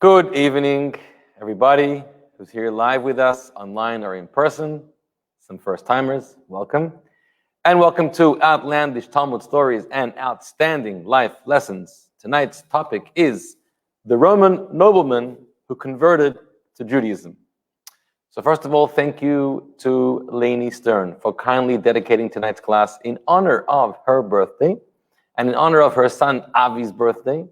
Good evening, everybody who's here live with us, online or in person. Some first-timers, welcome. And welcome to Outlandish Talmud Stories and Outstanding Life Lessons. Tonight's topic is the Roman nobleman who converted to Judaism. So first of all, thank you to Lainey Stern for kindly dedicating tonight's class in honor of her birthday and in honor of her son Avi's birthday.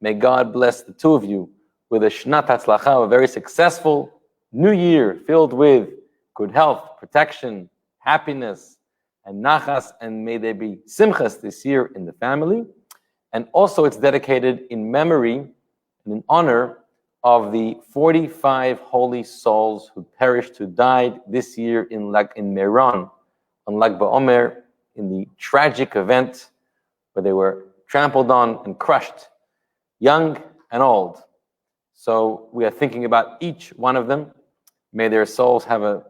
May God bless the two of you with a Shnat Hatzlacha, a very successful new year filled with good health, protection, happiness, and nachas, and may there be simchas this year in the family. And also it's dedicated in memory and in honor of the 45 holy souls who perished, who died this year in Meron, on Lag BaOmer, in the tragic event where they were trampled on and crushed, young and old. So we are thinking about each one of them. May their souls have a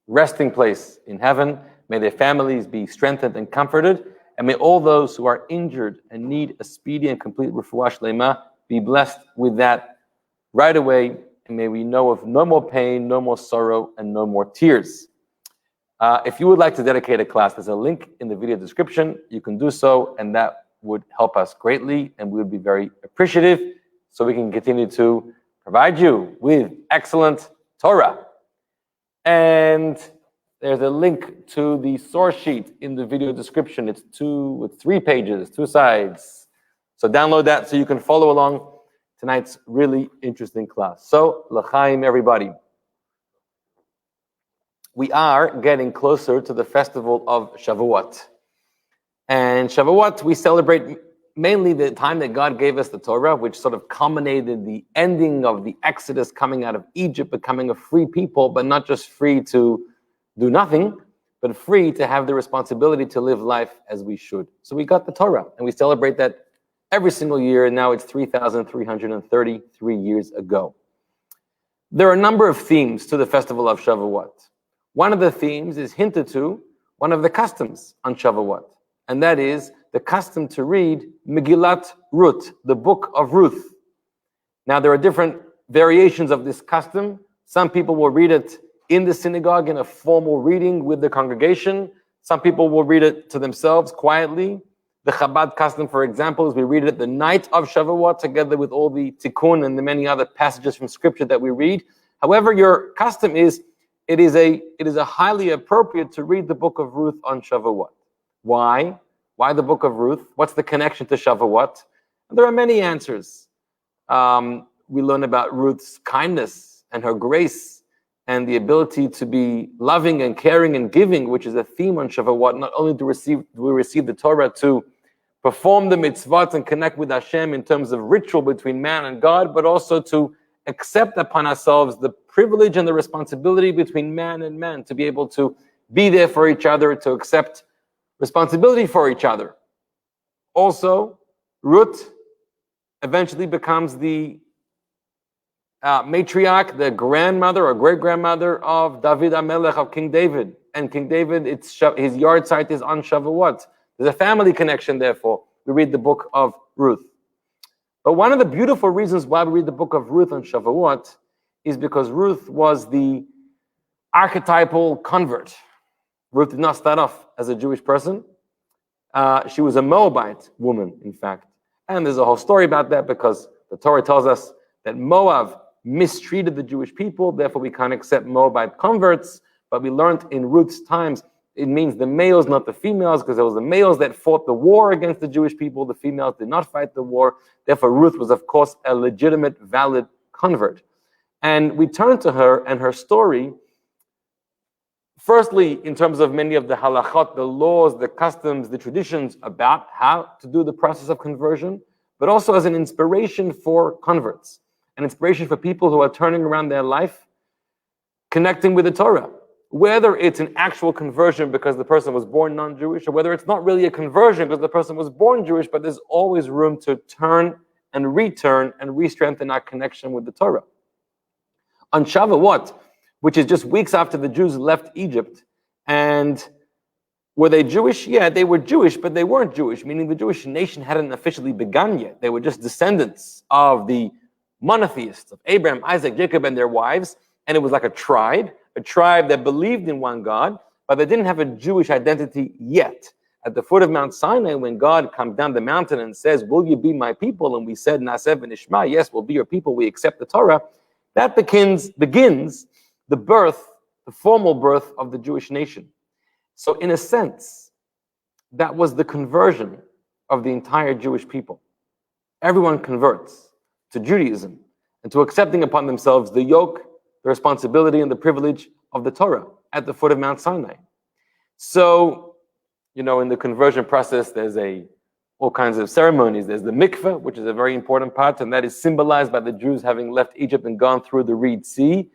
resting place in heaven. May their families be strengthened and comforted. And may all those who are injured and need a speedy and complete refuah shlema be blessed with that right away. And may we know of no more pain, no more sorrow, and no more tears. If you would like to dedicate a class, there's a link in the video description. You can do so, and that would help us greatly, and we would be very appreciative, so we can continue to provide you with excellent Torah. And there's a link to the source sheet in the video description. It's 3 pages, 2 sides. So download that so you can follow along tonight's really interesting class. So, l'chaim, everybody. We are getting closer to the festival of Shavuot. And Shavuot, we celebrate mainly the time that God gave us the Torah, which sort of culminated the ending of the Exodus, coming out of Egypt, becoming a free people, but not just free to do nothing, but free to have the responsibility to live life as we should. So we got the Torah, and we celebrate that every single year, and now it's 3,333 years ago. There are a number of themes to the festival of Shavuot. One of the themes is hinted to one of the customs on Shavuot, and that is the custom to read Megillat Ruth, the book of Ruth. Now, there are different variations of this custom. Some people will read it in the synagogue in a formal reading with the congregation. Some people will read it to themselves quietly. The Chabad custom, for example, is we read it the night of Shavuot together with all the tikkun and the many other passages from scripture that we read. However, your custom is, it is a highly appropriate to read the book of Ruth on Shavuot. Why? Why the book of Ruth? What's the connection to Shavuot? And there are many answers. We learn about Ruth's kindness and her grace and the ability to be loving and caring and giving, which is a theme on Shavuot. Not only do we receive the Torah to perform the mitzvot and connect with Hashem in terms of ritual between man and God, but also to accept upon ourselves the privilege and the responsibility between man and man, to be able to be there for each other, to accept responsibility for each other. Also, Ruth eventually becomes the matriarch, the grandmother or great-grandmother of David HaMelech, of King David. And King David, his yard site is on Shavuot. There's a family connection, therefore. We read the book of Ruth. But one of the beautiful reasons why we read the book of Ruth on Shavuot is because Ruth was the archetypal convert. Ruth did not start off as a Jewish person. She was a Moabite woman, in fact. And there's a whole story about that because the Torah tells us that Moab mistreated the Jewish people, therefore we can't accept Moabite converts. But we learned in Ruth's times, it means the males, not the females, because it was the males that fought the war against the Jewish people. The females did not fight the war. Therefore, Ruth was, of course, a legitimate, valid convert. And we turn to her and her story, firstly, in terms of many of the halachot, the laws, the customs, the traditions about how to do the process of conversion, but also as an inspiration for converts, an inspiration for people who are turning around their life, connecting with the Torah. Whether it's an actual conversion because the person was born non-Jewish, or whether it's not really a conversion because the person was born Jewish, but there's always room to turn and return and re-strengthen our connection with the Torah. On Shavuot, which is just weeks after the Jews left Egypt, and were they Jewish? Yeah, they were Jewish, but they weren't Jewish, meaning the Jewish nation hadn't officially begun yet. They were just descendants of the monotheists of Abraham, Isaac, Jacob, and their wives. And it was like a tribe that believed in one God, but they didn't have a Jewish identity yet. At the foot of Mount Sinai, when God comes down the mountain and says, will you be my people? And we said, Nasev and Ishma, yes, we'll be your people, we accept the Torah. That begins the formal birth of the Jewish nation. So in a sense, that was the conversion of the entire Jewish people. Everyone converts to Judaism and to accepting upon themselves the yoke, the responsibility, and the privilege of the Torah at the foot of Mount Sinai. So, in the conversion process, there's all kinds of ceremonies. There's the mikveh, which is a very important part, and that is symbolized by the Jews having left Egypt and gone through the Reed Sea.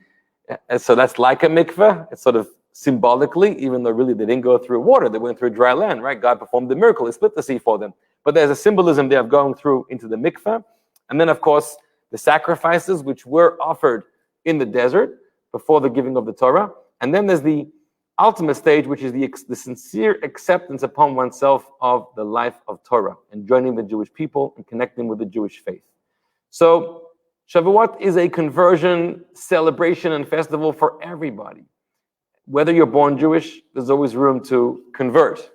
And so that's like a mikveh. It's sort of symbolically, even though really they didn't go through water, they went through dry land, right? God performed the miracle, He split the sea for them. But there's a symbolism there of going through into the mikveh. And then, of course, the sacrifices which were offered in the desert before the giving of the Torah. And then there's the ultimate stage, which is the sincere acceptance upon oneself of the life of Torah and joining the Jewish people and connecting with the Jewish faith. So Shavuot is a conversion celebration and festival for everybody. Whether you're born Jewish, there's always room to convert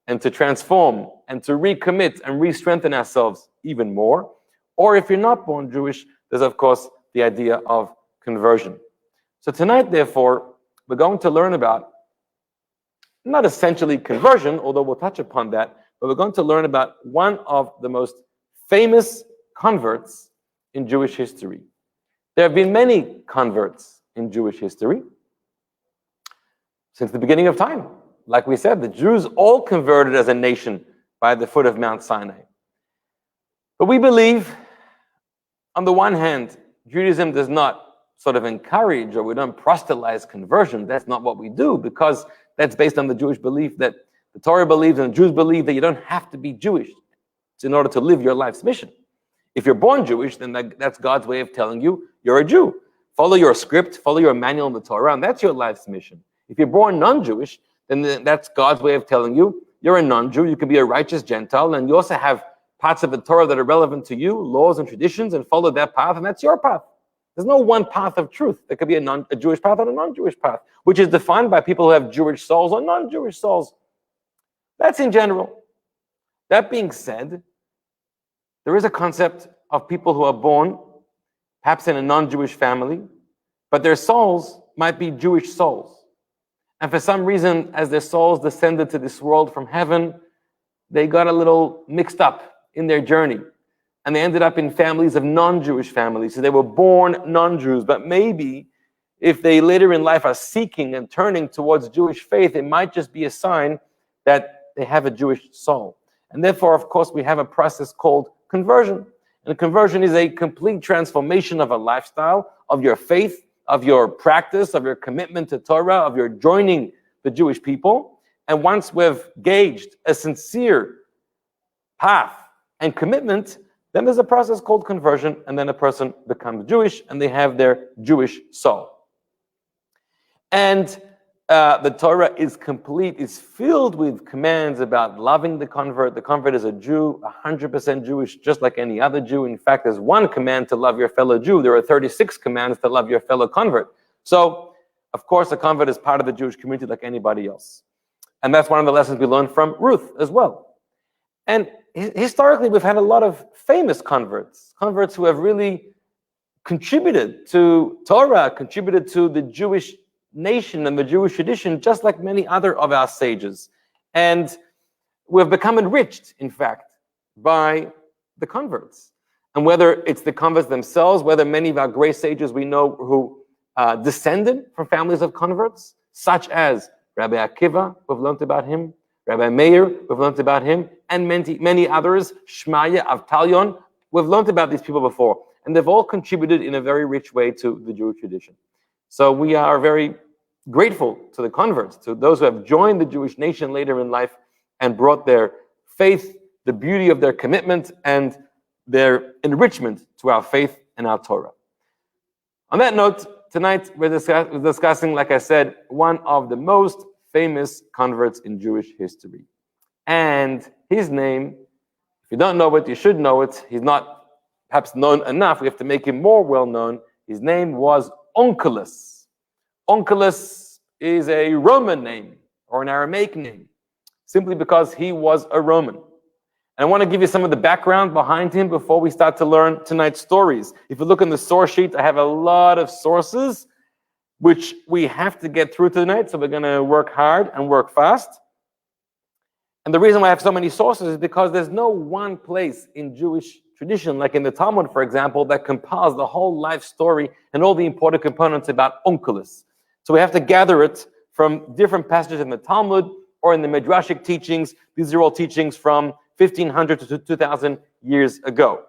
and to transform and to recommit and re-strengthen ourselves even more. Or if you're not born Jewish, there's of course the idea of conversion. So tonight, therefore, we're going to learn about not essentially conversion, although we'll touch upon that, but we're going to learn about one of the most famous converts in Jewish history. There have been many converts in Jewish history since the beginning of time. Like we said, the Jews all converted as a nation by the foot of Mount Sinai. But we believe, on the one hand, Judaism does not sort of encourage, or we don't proselytize conversion. That's not what we do, because that's based on the Jewish belief that the Torah believes and the Jews believe that you don't have to be Jewish in order to live your life's mission. If you're born Jewish, then that's God's way of telling you you're a Jew. Follow your script, follow your manual in the Torah, and that's your life's mission. If you're born non-Jewish, then that's God's way of telling you you're a non-Jew, you can be a righteous Gentile, and you also have parts of the Torah that are relevant to you, laws and traditions, and follow that path, and that's your path. There's no one path of truth. There could be a Jewish path and a non-Jewish path, which is defined by people who have Jewish souls or non-Jewish souls. That's in general. That being said, there is a concept of people who are born, perhaps in a non-Jewish family, but their souls might be Jewish souls. And for some reason, as their souls descended to this world from heaven, they got a little mixed up in their journey. And they ended up in families of non-Jewish families. So they were born non-Jews, but maybe if they later in life are seeking and turning towards Jewish faith, it might just be a sign that they have a Jewish soul. And therefore, of course, we have a process called conversion. And conversion is a complete transformation of a lifestyle, of your faith, of your practice, of your commitment to Torah, of your joining the Jewish people. And once we've gauged a sincere path and commitment, then there's a process called conversion, and then a person becomes Jewish, and they have their Jewish soul. And the Torah is complete, is filled with commands about loving the convert. The convert is a Jew, 100% Jewish, just like any other Jew. In fact, there's one command to love your fellow Jew. There are 36 commands to love your fellow convert. So, of course, a convert is part of the Jewish community like anybody else. And that's one of the lessons we learned from Ruth as well. And historically, we've had a lot of famous converts who have really contributed to Torah, contributed to the Jewish nation and the Jewish tradition, just like many other of our sages. And we've become enriched, in fact, by the converts. And whether it's the converts themselves, whether many of our great sages we know who descended from families of converts, such as Rabbi Akiva, we've learned about him, Rabbi Meir, we've learned about him, and many others, Shmaya, Avtalion, we've learned about these people before, and they've all contributed in a very rich way to the Jewish tradition. So we are very grateful to the converts, to those who have joined the Jewish nation later in life and brought their faith, the beauty of their commitment, and their enrichment to our faith and our Torah. On that note, tonight we're discussing, like I said, one of the most famous converts in Jewish history. And his name, if you don't know it, you should know it. He's not perhaps known enough, we have to make him more well-known. His name was Onkelos. Onkelos is a Roman name or an Aramaic name, simply because he was a Roman. And I want to give you some of the background behind him before we start to learn tonight's stories. If you look in the source sheet, I have a lot of sources which we have to get through tonight, so we're going to work hard and work fast. And the reason why I have so many sources is because there's no one place in Jewish tradition, like in the Talmud, for example, that compiles the whole life story and all the important components about Onkelos. So we have to gather it from different passages in the Talmud or in the Midrashic teachings. These are all teachings from 1500 to 2000 years ago.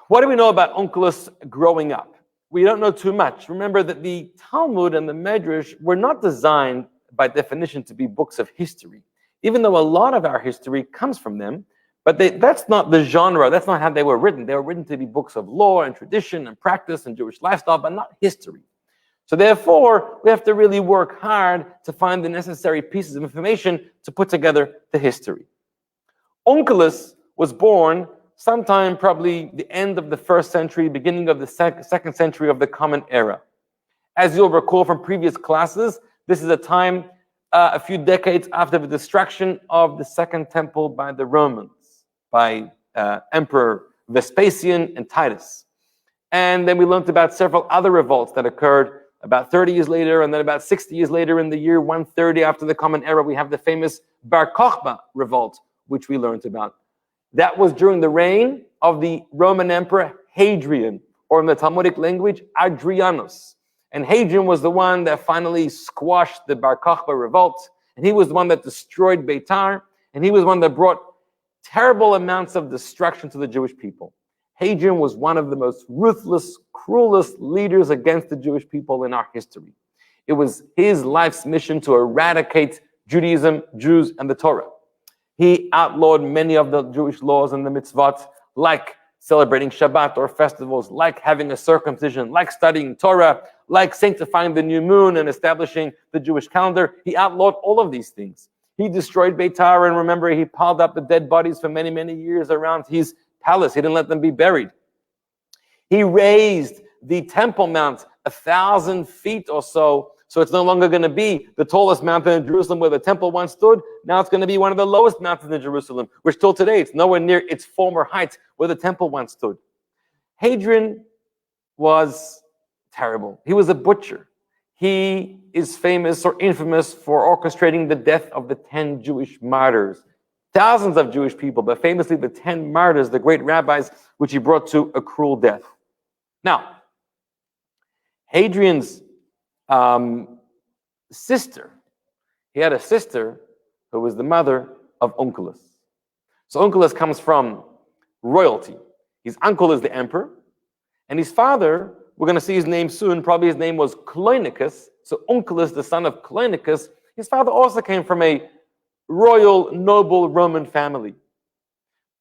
What do we know about Onkelos growing up? We don't know too much. Remember that the Talmud and the Midrash were not designed by definition to be books of history, even though a lot of our history comes from them. But that's not the genre. That's not how they were written. They were written to be books of law and tradition and practice and Jewish lifestyle, but not history. So therefore, we have to really work hard to find the necessary pieces of information to put together the history. Onkelos was born sometime probably the end of the 1st century, beginning of the 2nd century of the Common Era. As you'll recall from previous classes, this is a time a few decades after the destruction of the Second Temple by the Romans, by Emperor Vespasian and Titus. And then we learned about several other revolts that occurred about 30 years later, and then about 60 years later, in the year 130 after the Common Era, we have the famous Bar Kokhba revolt, which we learned about. That was during the reign of the Roman Emperor Hadrian, or in the Talmudic language, Adrianus. And Hadrian was the one that finally squashed the Bar Kokhba revolt, and he was the one that destroyed Beitar, and he was one that brought terrible amounts of destruction to the Jewish people. Hadrian was one of the most ruthless, cruelest leaders against the Jewish people in our history. It was his life's mission to eradicate Judaism, Jews, and the Torah. He outlawed many of the Jewish laws and the mitzvot, like celebrating Shabbat or festivals, like having a circumcision, like studying Torah, like sanctifying the new moon and establishing the Jewish calendar. He outlawed all of these things. He destroyed Beitar, and remember, he piled up the dead bodies for many, many years around his palace. He didn't let them be buried. He raised the Temple Mount 1,000 feet or so it's no longer going to be the tallest mountain in Jerusalem where the temple once stood. Now it's going to be one of the lowest mountains in Jerusalem, which till today it's nowhere near its former height where the temple once stood. Hadrian was terrible. He was a butcher. He is famous or infamous for orchestrating the death of the 10 Jewish martyrs. Thousands of Jewish people, but famously the 10 martyrs, the great rabbis, which he brought to a cruel death. Now, Hadrian's sister, he had a sister who was the mother of Onkelos. So Onkelos comes from royalty. His uncle is the emperor, and his father, we're going to see his name soon, probably his name was Cloenicus. So Onkelos, the son of Cloenicus, his father also came from a royal, noble Roman family.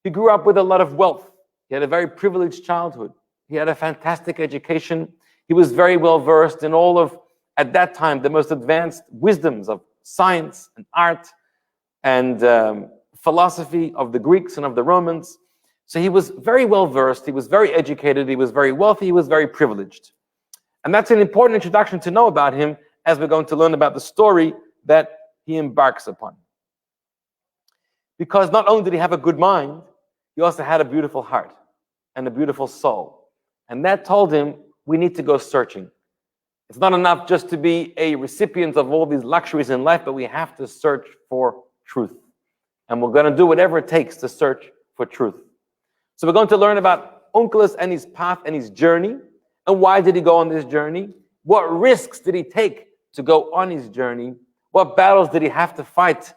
He grew up with a lot of wealth. He had a very privileged childhood. He had a fantastic education. He was very well versed in all of, at that time, the most advanced wisdoms of science and art and philosophy of the Greeks and of the Romans. So he was very well versed. He was very educated. He was very wealthy. He was very privileged. And that's an important introduction to know about him as we're going to learn about the story that he embarks upon. Because not only did he have a good mind, he also had a beautiful heart and a beautiful soul. And that told him, we need to go searching. It's not enough just to be a recipient of all these luxuries in life, but we have to search for truth. And we're going to do whatever it takes to search for truth. So we're going to learn about Onkelos and his path and his journey. And why did he go on this journey? What risks did he take to go on his journey? What battles did he have to fight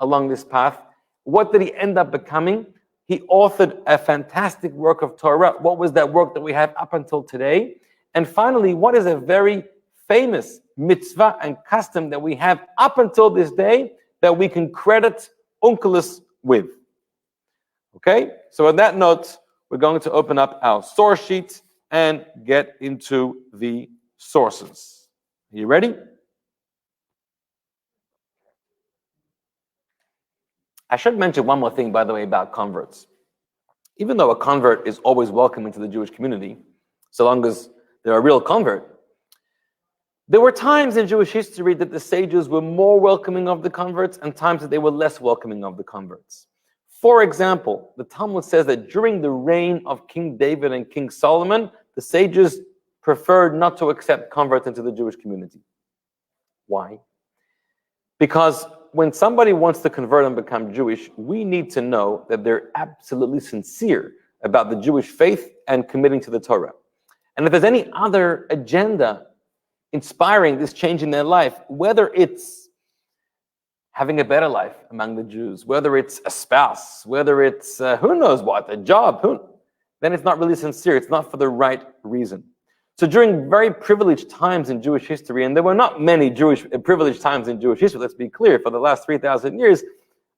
along this path? What did he end up becoming? He authored a fantastic work of Torah. What was that work that we have up until today? And finally, what is a very famous mitzvah and custom that we have up until this day that we can credit Onkelos with? Okay, so on that note, we're going to open up our source sheet and get into the sources. Are you ready? I should mention one more thing, by the way, about converts. Even though a convert is always welcome into the Jewish community, so long as they're a real convert, there were times in Jewish history that the sages were more welcoming of the converts and times that they were less welcoming of the converts. For example, the Talmud says that during the reign of King David and King Solomon, the sages preferred not to accept converts into the Jewish community. Why? Because when somebody wants to convert and become Jewish, we need to know that they're absolutely sincere about the Jewish faith and committing to the Torah. And if there's any other agenda inspiring this change in their life, whether it's having a better life among the Jews, whether it's a spouse, whether it's who knows what, a job, then it's not really sincere. It's not for the right reason. So during very privileged times in Jewish history, and there were not many privileged times in Jewish history, let's be clear, for the last 3,000 years,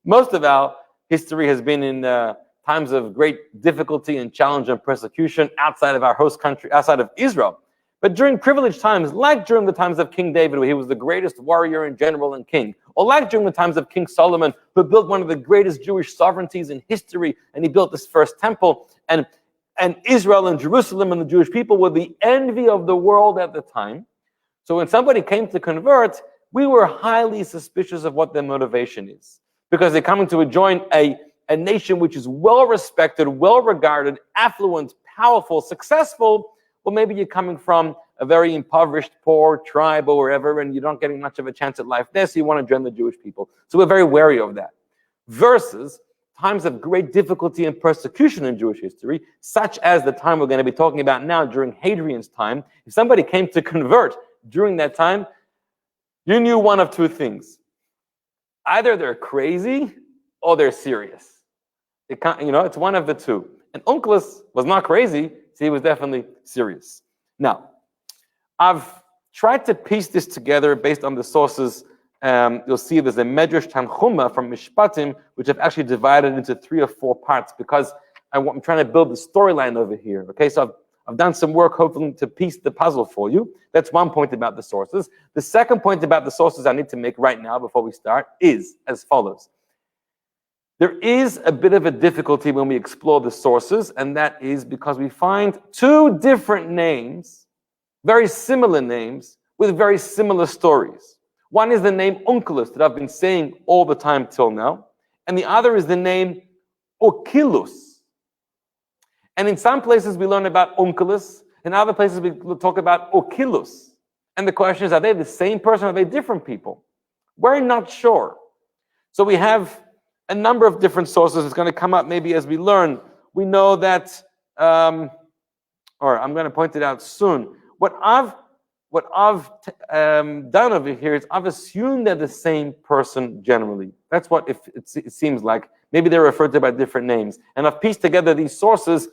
most of our history has been in times of great difficulty and challenge and persecution outside of our host country, outside of Israel. But during privileged times, like during the times of King David, where he was the greatest warrior and general and king, or like during the times of King Solomon, who built one of the greatest Jewish sovereignties in history, and he built this first temple, and Israel and Jerusalem and the Jewish people were the envy of the world at the time. So when somebody came to convert, we were highly suspicious of what their motivation is, because they're coming to join a nation which is well-respected, well-regarded, affluent, powerful, successful. Well, maybe you're coming from a very impoverished, poor tribe or wherever, and you're not getting much of a chance at life there, so you want to join the Jewish people. So we're very wary of that. Versus times of great difficulty and persecution in Jewish history, such as the time we're going to be talking about now during Hadrian's time. If somebody came to convert during that time, you knew one of two things. Either they're crazy or they're serious. It's one of the two. And Onkelos was not crazy, so he was definitely serious. Now, I've tried to piece this together based on the sources. You'll see there's a Medrash Tanchuma from Mishpatim, which I've actually divided into 3 or 4 parts because I'm trying to build the storyline over here. Okay, so I've done some work hopefully to piece the puzzle for you. That's one point about the sources. The second point about the sources I need to make right now before we start is as follows. There is a bit of a difficulty when we explore the sources, and that is because we find 2 different names, very similar names, with very similar stories. One is the name Onkelos that I've been saying all the time till now, and the other is the name Okilus. And in some places we learn about Onkelos, in other places we talk about Okilus. And the question is, are they the same person or are they different people? We're not sure. So we have a number of different sources. It's going to come up maybe as we learn. We know that, or I'm going to point it out soon. What I've done over here is I've assumed they're the same person generally. That's what it seems like. Maybe they're referred to by different names. And I've pieced together these sources,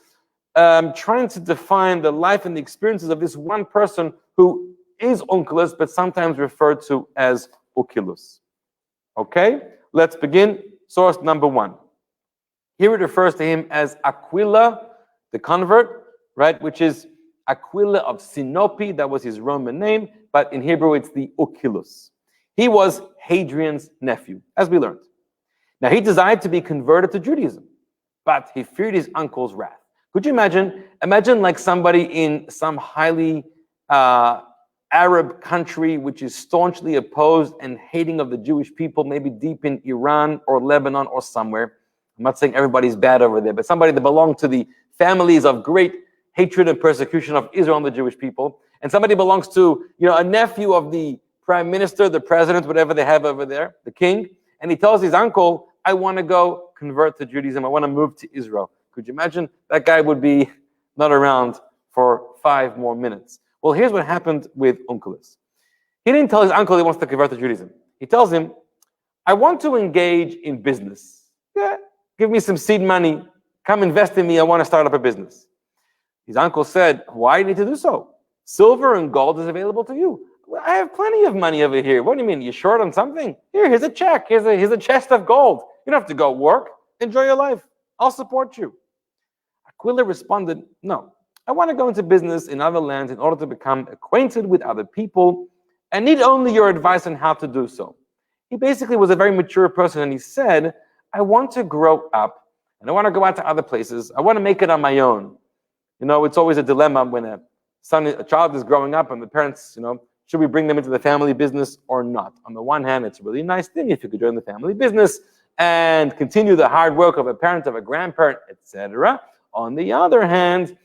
trying to define the life and the experiences of this one person who is Onkelos, but sometimes referred to as Okilus. Okay, let's begin. Source number 1. Here it refers to him as Aquila, the convert, right? Which is Aquila of Sinope. That was his Roman name, but in Hebrew it's the Okilus. He was Hadrian's nephew, as we learned. Now he desired to be converted to Judaism, but he feared his uncle's wrath. Could you imagine? Imagine like somebody in some highly Arab country which is staunchly opposed and hating of the Jewish people, maybe deep in Iran or Lebanon or somewhere. I'm not saying everybody's bad over there, but somebody that belonged to the families of great hatred and persecution of Israel and the Jewish people, and somebody belongs to, a nephew of the prime minister, the president, whatever they have over there, the king, and he tells his uncle, I want to go convert to Judaism, I want to move to Israel. Could you imagine? That guy would be not around for 5 more minutes. Well, here's what happened with Onkelos. He didn't tell his uncle he wants to convert to Judaism. He tells him, I want to engage in business. Yeah, give me some seed money. Come invest in me. I want to start up a business. His uncle said, why do you need to do so? Silver and gold is available to you. Well, I have plenty of money over here. What do you mean? You short on something? Here's a check. Here's a chest of gold. You don't have to go work. Enjoy your life. I'll support you. Aquila responded, no. I want to go into business in other lands in order to become acquainted with other people and need only your advice on how to do so. He basically was a very mature person, and he said, I want to grow up and I want to go out to other places. I want to make it on my own. It's always a dilemma when a child is growing up and the parents, should we bring them into the family business or not? On the one hand, it's a really nice thing if you could join the family business and continue the hard work of a parent, of a grandparent, etc. On the other hand,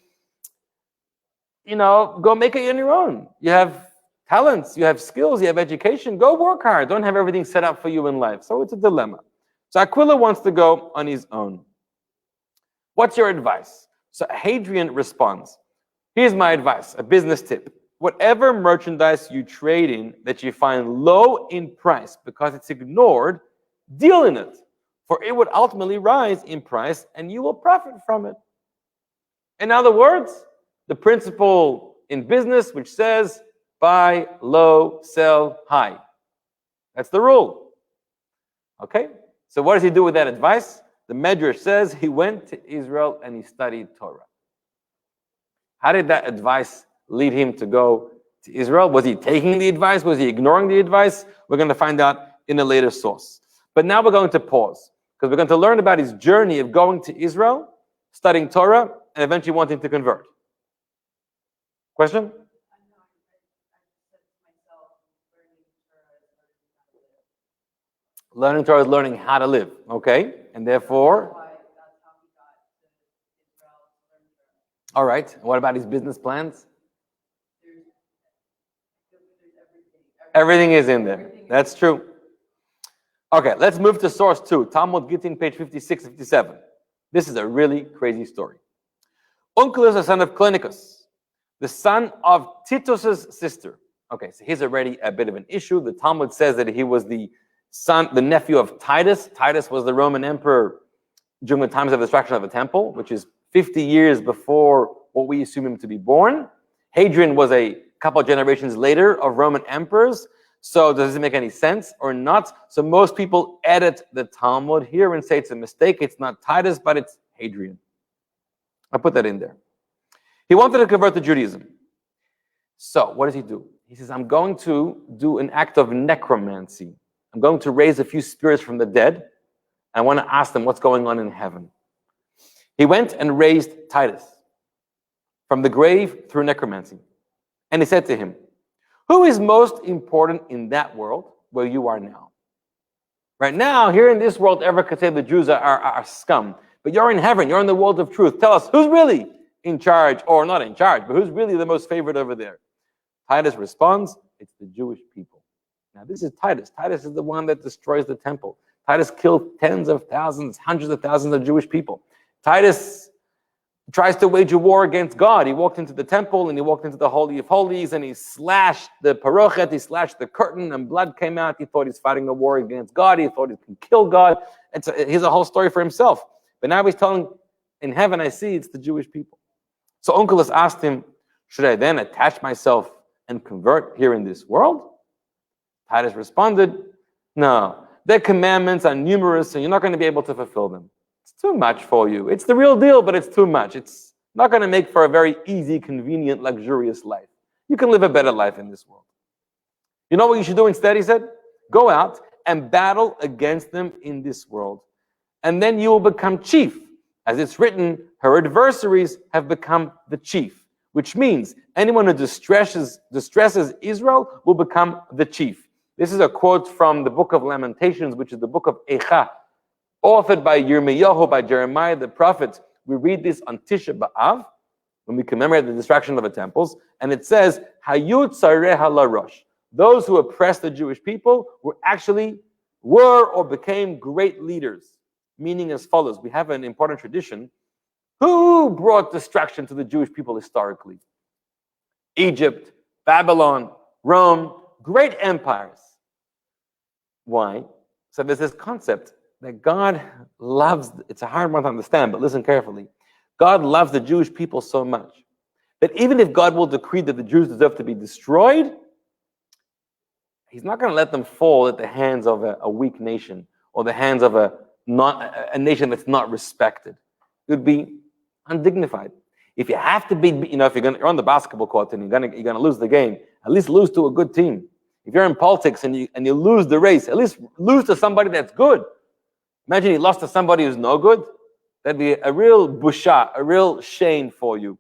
go make it on your own. You have talents, you have skills, you have education. Go work hard. Don't have everything set up for you in life. So it's a dilemma. So Aquila wants to go on his own. What's your advice? So Hadrian responds, here's my advice, a business tip. Whatever merchandise you trade in that you find low in price because it's ignored, deal in it, for it would ultimately rise in price and you will profit from it. In other words, the principle in business which says, buy low, sell high. That's the rule. Okay? So what does he do with that advice? The Medrash says he went to Israel and he studied Torah. How did that advice lead him to go to Israel? Was he taking the advice? Was he ignoring the advice? We're going to find out in a later source. But now we're going to pause because we're going to learn about his journey of going to Israel, studying Torah, and eventually wanting to convert. Question? Learning Torah is learning how to live, okay? And therefore, all right. What about his business plans? Everything is in there. That's true. Okay, let's move to source 2. Talmud Gittin, page 56, 57. This is a really crazy story. Uncle is the son of Clinicus, the son of Titus's sister. Okay, so here's already a bit of an issue. The Talmud says that he was the nephew of Titus. Titus was the Roman emperor during the times of the destruction of the temple, which is 50 years before what we assume him to be born. Hadrian was a couple of generations later of Roman emperors. So does it make any sense or not? So most people edit the Talmud here and say it's a mistake. It's not Titus, but it's Hadrian. I put that in there. He wanted to convert to Judaism. So what does he do? He says, I'm going to do an act of necromancy. I'm going to raise a few spirits from the dead. I want to ask them what's going on in heaven. He went and raised Titus from the grave through necromancy. And he said to him, who is most important in that world where you are now? Right now, here in this world, everyone could say the Jews are scum. But you're in heaven, you're in the world of truth. Tell us, who's really in charge, or not in charge, but who's really the most favored over there? Titus responds, it's the Jewish people. Now, this is Titus. Titus is the one that destroys the temple. Titus killed tens of thousands, hundreds of thousands of Jewish people. Titus tries to wage a war against God. He walked into the temple and he walked into the Holy of Holies and he slashed the parochet, he slashed the curtain and blood came out. He thought he's fighting a war against God. He thought he can kill God. Here's a whole story for himself. But now he's telling, in heaven I see it's the Jewish people. So Onkelos asked him, should I then attach myself and convert here in this world? Titus responded, no, their commandments are numerous and you're not going to be able to fulfill them. It's too much for you. It's the real deal, but it's too much. It's not going to make for a very easy, convenient, luxurious life. You can live a better life in this world. You know what you should do instead, he said? Go out and battle against them in this world. And then you will become chief. As it's written, her adversaries have become the chief, which means anyone who distresses Israel will become the chief. This is a quote from the book of Lamentations, which is the book of Eicha, authored by Yirmiyahu, by Jeremiah the prophet. We read this on Tisha B'Av, when we commemorate the destruction of the temples, and it says, Hayut Sareha Larosh. Those who oppressed the Jewish people were or became great leaders, meaning as follows. We have an important tradition. Who brought destruction to the Jewish people historically? Egypt, Babylon, Rome, great empires. Why? So there's this concept that God loves, it's a hard one to understand, but listen carefully. God loves the Jewish people so much that even if God will decree that the Jews deserve to be destroyed, he's not going to let them fall at the hands of a weak nation or the hands of a nation that's not respected. It would be undignified. If you have to be, if you're on the basketball court and you're going to lose the game, at least lose to a good team. If you're in politics and you lose the race, at least lose to somebody that's good. Imagine he lost to somebody who's no good. That'd be a real busha, a real shame for you.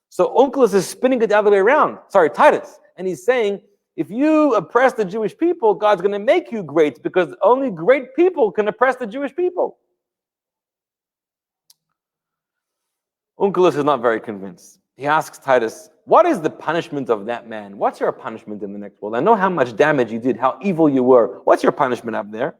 So Onkelos is spinning it the other way around. Sorry, Titus. And he's saying, if you oppress the Jewish people, God's going to make you great because only great people can oppress the Jewish people. Onkelos is not very convinced. He asks Titus, what is the punishment of that man? What's your punishment in the next world? I know how much damage you did, how evil you were. What's your punishment up there?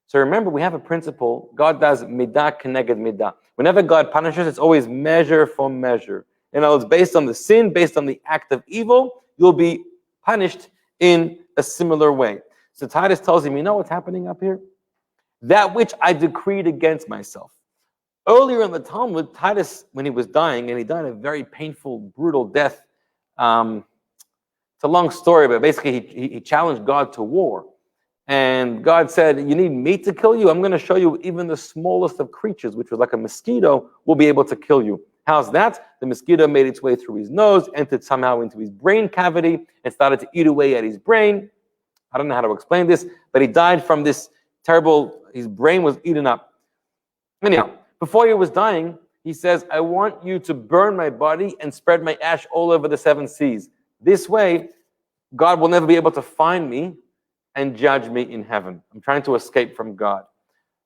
So remember, we have a principle. God does midah keneged midah. Whenever God punishes, it's always measure for measure. In other words, based on the sin, based on the act of evil, you'll be punished in a similar way. So Titus tells him, you know what's happening up here? That which I decreed against myself. Earlier in the Talmud, Titus, when he was dying, and he died a very painful, brutal death. It's a long story, but basically he challenged God to war. And God said, you need me to kill you? I'm going to show you even the smallest of creatures, which was like a mosquito, will be able to kill you. How's that? The mosquito made its way through his nose, entered somehow into his brain cavity, and started to eat away at his brain. I don't know how to explain this, but he died from this terrible, his brain was eaten up. Anyhow, before he was dying, he says, I want you to burn my body and spread my ash all over the 7 seas. This way, God will never be able to find me and judge me in heaven. I'm trying to escape from God.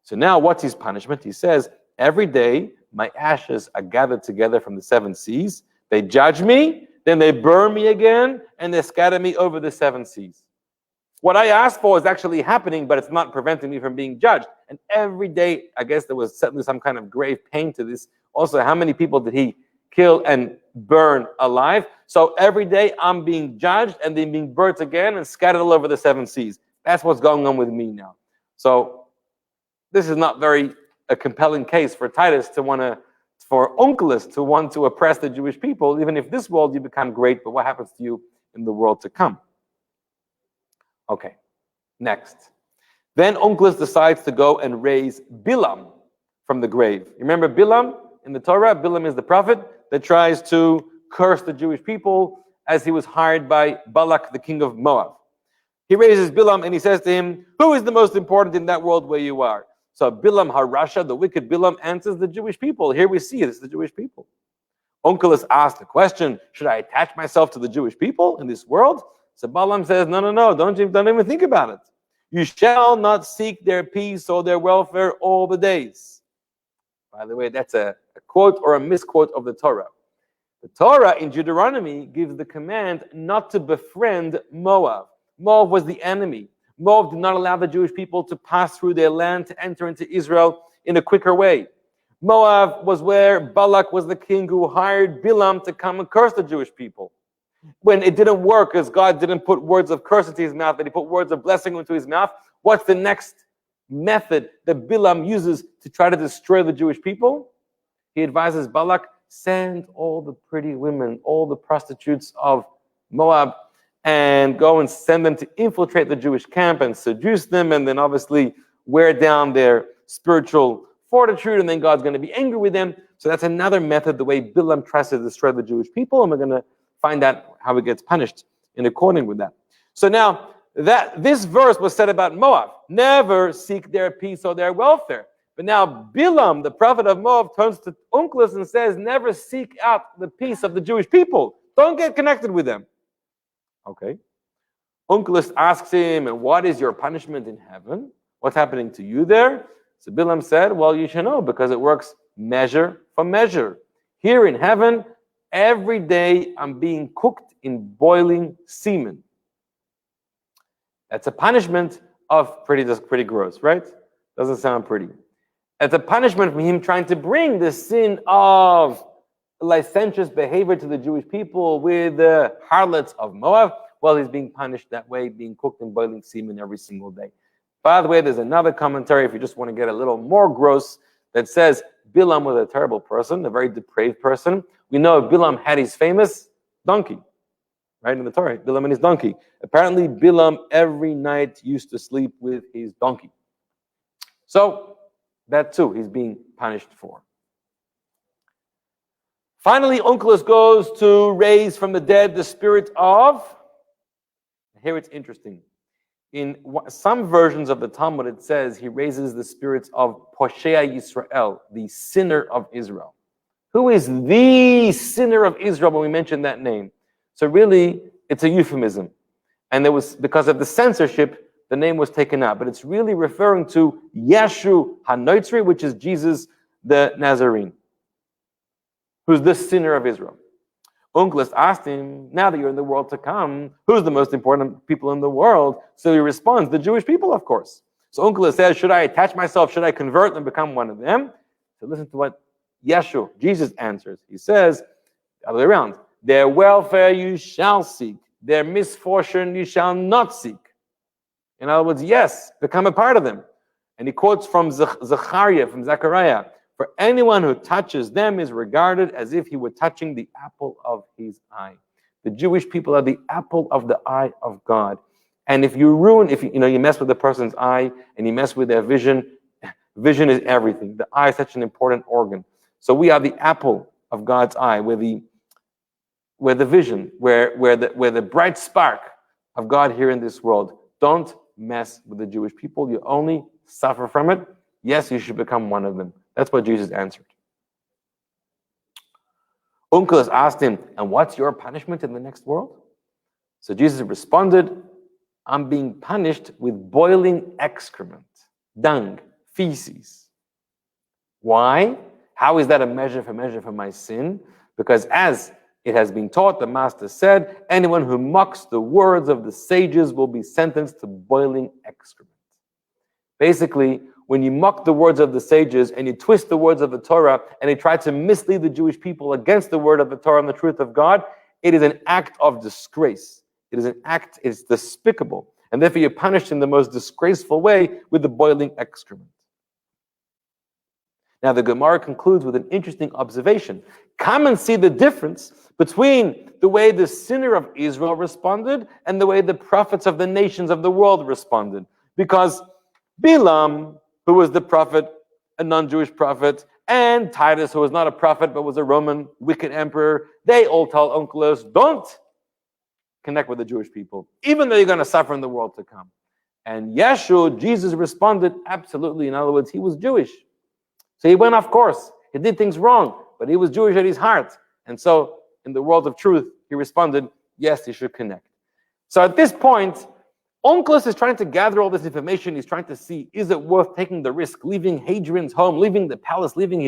So now what's his punishment? He says, every day my ashes are gathered together from the 7 seas. They judge me, then they burn me again, and they scatter me over the 7 seas. What I asked for is actually happening, but it's not preventing me from being judged. And every day, I guess there was certainly some kind of grave pain to this. Also, how many people did he kill and burn alive? So every day I'm being judged and then being burnt again and scattered all over the 7 seas. That's what's going on with me now. So this is not very a compelling case for Titus to want to, for Onkelos to want to oppress the Jewish people. Even if this world you become great, but what happens to you in the world to come? Okay, next. Then Onkelos decides to go and raise Bilam from the grave. You remember Bilam in the Torah? Bilam is the prophet that tries to curse the Jewish people as he was hired by Balak, the king of Moab. He raises Bilam and he says to him, who is the most important in that world where you are? So Bilam Harasha, the wicked Bilam, answers the Jewish people. Here we see it, it's the Jewish people. Onkelos asked the question, should I attach myself to the Jewish people in this world? So Balaam says, no, don't even think about it. You shall not seek their peace or their welfare all the days. By the way, that's a quote or a misquote of the Torah. The Torah in Deuteronomy gives the command not to befriend Moab. Moab was the enemy. Moab did not allow the Jewish people to pass through their land to enter into Israel in a quicker way. Moab was where Balak was the king who hired Bilam to come and curse the Jewish people. When it didn't work, because God didn't put words of curse into his mouth, but he put words of blessing into his mouth, what's the next method that Bilam uses to try to destroy the Jewish people? He advises Balak, send all the pretty women, all the prostitutes of Moab, and go and send them to infiltrate the Jewish camp and seduce them, and then obviously wear down their spiritual fortitude, and then God's going to be angry with them. So that's another method, the way Bilam tries to destroy the Jewish people, and we're going to find out how he gets punished in accordance with that. So now, this verse was said about Moab. Never seek their peace or their welfare. But now Bilam, the prophet of Moab, turns to Onkelos and says, never seek out the peace of the Jewish people. Don't get connected with them. Okay. Onkelos asks him, and what is your punishment in heaven? What's happening to you there? So Bilam said, well, you should know, because it works measure for measure. Here in heaven, every day I'm being cooked in boiling semen. That's a punishment of pretty gross, right? Doesn't sound pretty. It's a punishment for him trying to bring the sin of licentious behavior to the Jewish people with the harlots of Moab. Well, he's being punished that way, being cooked in boiling semen every single day. By the way, there's another commentary, if you just want to get a little more gross, that says Bilam was a terrible person, a very depraved person. We know Bilam had his famous donkey, right, in the Torah, Bilam and his donkey. Apparently, Bilam every night used to sleep with his donkey. So, that too, he's being punished for. Finally, Onkelos goes to raise from the dead the spirit of, here it's interesting, In some versions of the Talmud, it says he raises the spirits of Poshea Yisrael, the sinner of Israel. Who is the sinner of Israel when we mention that name? So really, it's a euphemism. And it was because of the censorship, the name was taken out. But it's really referring to Yeshu HaNotzri, which is Jesus the Nazarene, who's the sinner of Israel. Onkelos asked him, now that you're in the world to come, who's the most important people in the world? So he responds, the Jewish people, of course. So Onkelos says, should I attach myself? Should I convert and become one of them? So listen to what Yeshu, Jesus, answers. He says, the other way around, their welfare you shall seek, their misfortune you shall not seek. In other words, yes, become a part of them. And he quotes from Zechariah, for anyone who touches them is regarded as if he were touching the apple of his eye. The Jewish people are the apple of the eye of God. And if you mess with the person's eye and you mess with their vision, vision is everything. The eye is such an important organ. So we are the apple of God's eye. We're the vision, we're the bright spark of God here in this world. Don't mess with the Jewish people. You only suffer from it. Yes, you should become one of them. That's what Jesus answered. Onkelos asked him, and what's your punishment in the next world? So Jesus responded, I'm being punished with boiling excrement, dung, feces. Why? How is that a measure for my sin? Because as it has been taught, the Master said, anyone who mocks the words of the sages will be sentenced to boiling excrement. Basically, when you mock the words of the sages and you twist the words of the Torah and you try to mislead the Jewish people against the word of the Torah and the truth of God, it is an act of disgrace. It's despicable. And therefore you're punished in the most disgraceful way with the boiling excrement. Now the Gemara concludes with an interesting observation. Come and see the difference between the way the sinner of Israel responded and the way the prophets of the nations of the world responded. Because Bilam, who was the prophet, a non-Jewish prophet, and Titus, who was not a prophet but was a Roman wicked emperor, they all told Onkelos, don't connect with the Jewish people, even though you're going to suffer in the world to come. And Yeshu, Jesus responded, absolutely. In other words, he was Jewish. So he went off course. He did things wrong, but he was Jewish at his heart. And so in the world of truth, he responded, yes, you should connect. So at this point, Onkelos is trying to gather all this information. He's trying to see, is it worth taking the risk, leaving Hadrian's home, leaving the palace, leaving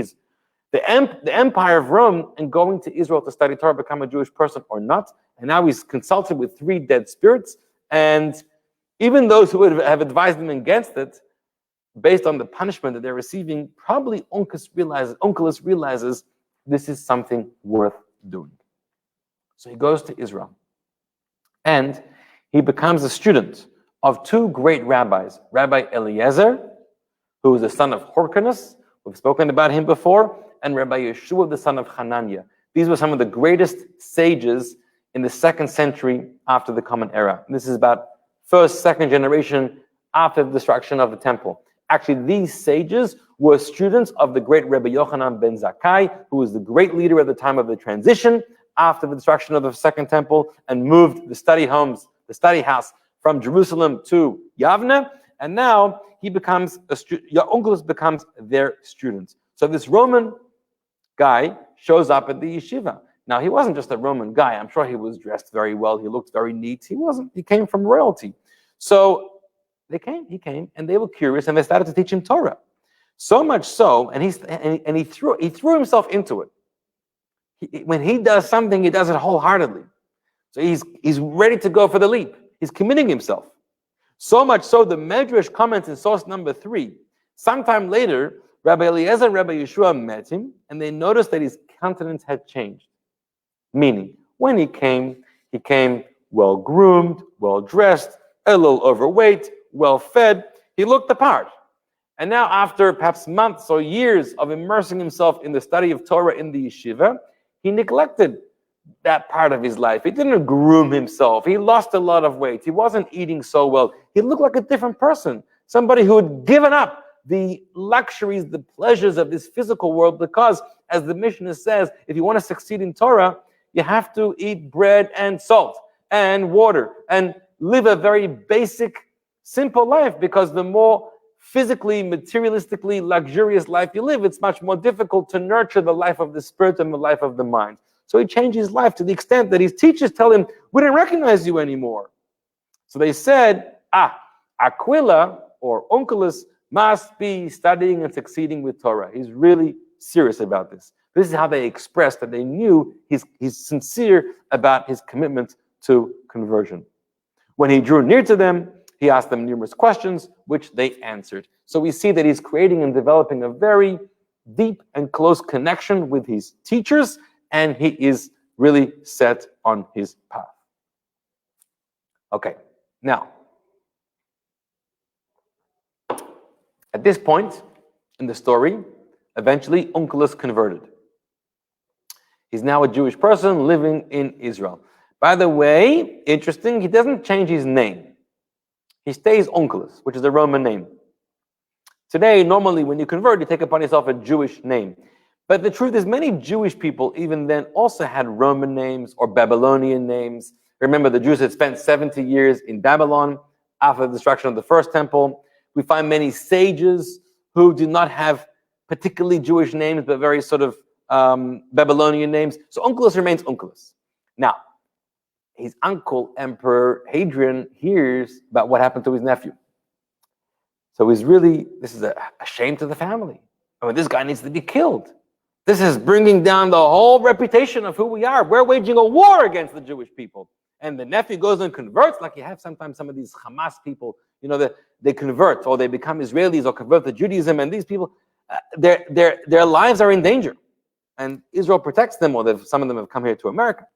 the empire of Rome, and going to Israel to study Torah, become a Jewish person or not? And now he's consulted with 3 dead spirits. And even those who would have advised him against it, based on the punishment that they're receiving, probably Onkelos realizes this is something worth doing. So he goes to Israel. And he becomes a student of 2 great rabbis, Rabbi Eliezer, who is the son of Hyrcanus, we've spoken about him before, and Rabbi Yeshua, the son of Hananiah. These were some of the greatest sages in the 2nd century after the Common Era. And this is about 1st, 2nd generation after the destruction of the temple. Actually, these sages were students of the great Rabbi Yochanan ben Zakkai, who was the great leader at the time of the transition after the destruction of the 2nd temple, and moved the study house from Jerusalem to Yavne, and now Onkelos becomes their student. So this Roman guy shows up at the yeshiva. Now he wasn't just a Roman guy. I'm sure he was dressed very well. He looked very neat. He came from royalty. So he came, and they were curious, and they started to teach him Torah. So much so, and he threw himself into it. When he does something, he does it wholeheartedly. So he's ready to go for the leap. He's committing himself. So much so, the Medrash comments in source number 3. Sometime later, Rabbi Eliezer and Rabbi Yeshua met him, and they noticed that his countenance had changed. Meaning, when he came well-groomed, well-dressed, a little overweight, well-fed. He looked the part. And now, after perhaps months or years of immersing himself in the study of Torah in the yeshiva, he neglected that part of his life. He didn't groom himself. He lost a lot of weight. He wasn't eating so well. He looked like a different person, somebody who had given up the luxuries, the pleasures of this physical world, because, as the Mishnah says, if you want to succeed in Torah, you have to eat bread and salt and water and live a very basic simple life, because the more physically, materialistically, luxurious life you live, it's much more difficult to nurture the life of the spirit and the life of the mind. So he changed his life to the extent that his teachers tell him, we didn't recognize you anymore. So they said, Aquila or Onkelos must be studying and succeeding with Torah. He's really serious about this. This is how they expressed that they knew he's sincere about his commitment to conversion. When he drew near to them, he asked them numerous questions, which they answered. So we see that he's creating and developing a very deep and close connection with his teachers, and he is really set on his path. Okay, now, at this point in the story, eventually Onkelos converted. He's now a Jewish person living in Israel. By the way, interesting, he doesn't change his name. He stays Onkelos, which is a Roman name. Today, normally when you convert, you take upon yourself a Jewish name. But the truth is, many Jewish people even then also had Roman names or Babylonian names. Remember, the Jews had spent 70 years in Babylon after the destruction of the first temple. We find many sages who did not have particularly Jewish names, but very sort of Babylonian names. So Onkelos remains Onkelos. Now, his uncle, Emperor Hadrian, hears about what happened to his nephew. So this is a shame to the family. I mean, this guy needs to be killed. This is bringing down the whole reputation of who we are. We're waging a war against the Jewish people. And the nephew goes and converts, like you have sometimes some of these Hamas people, they convert, or they become Israelis or convert to Judaism, and these people, their lives are in danger. And Israel protects them, or some of them have come here to America.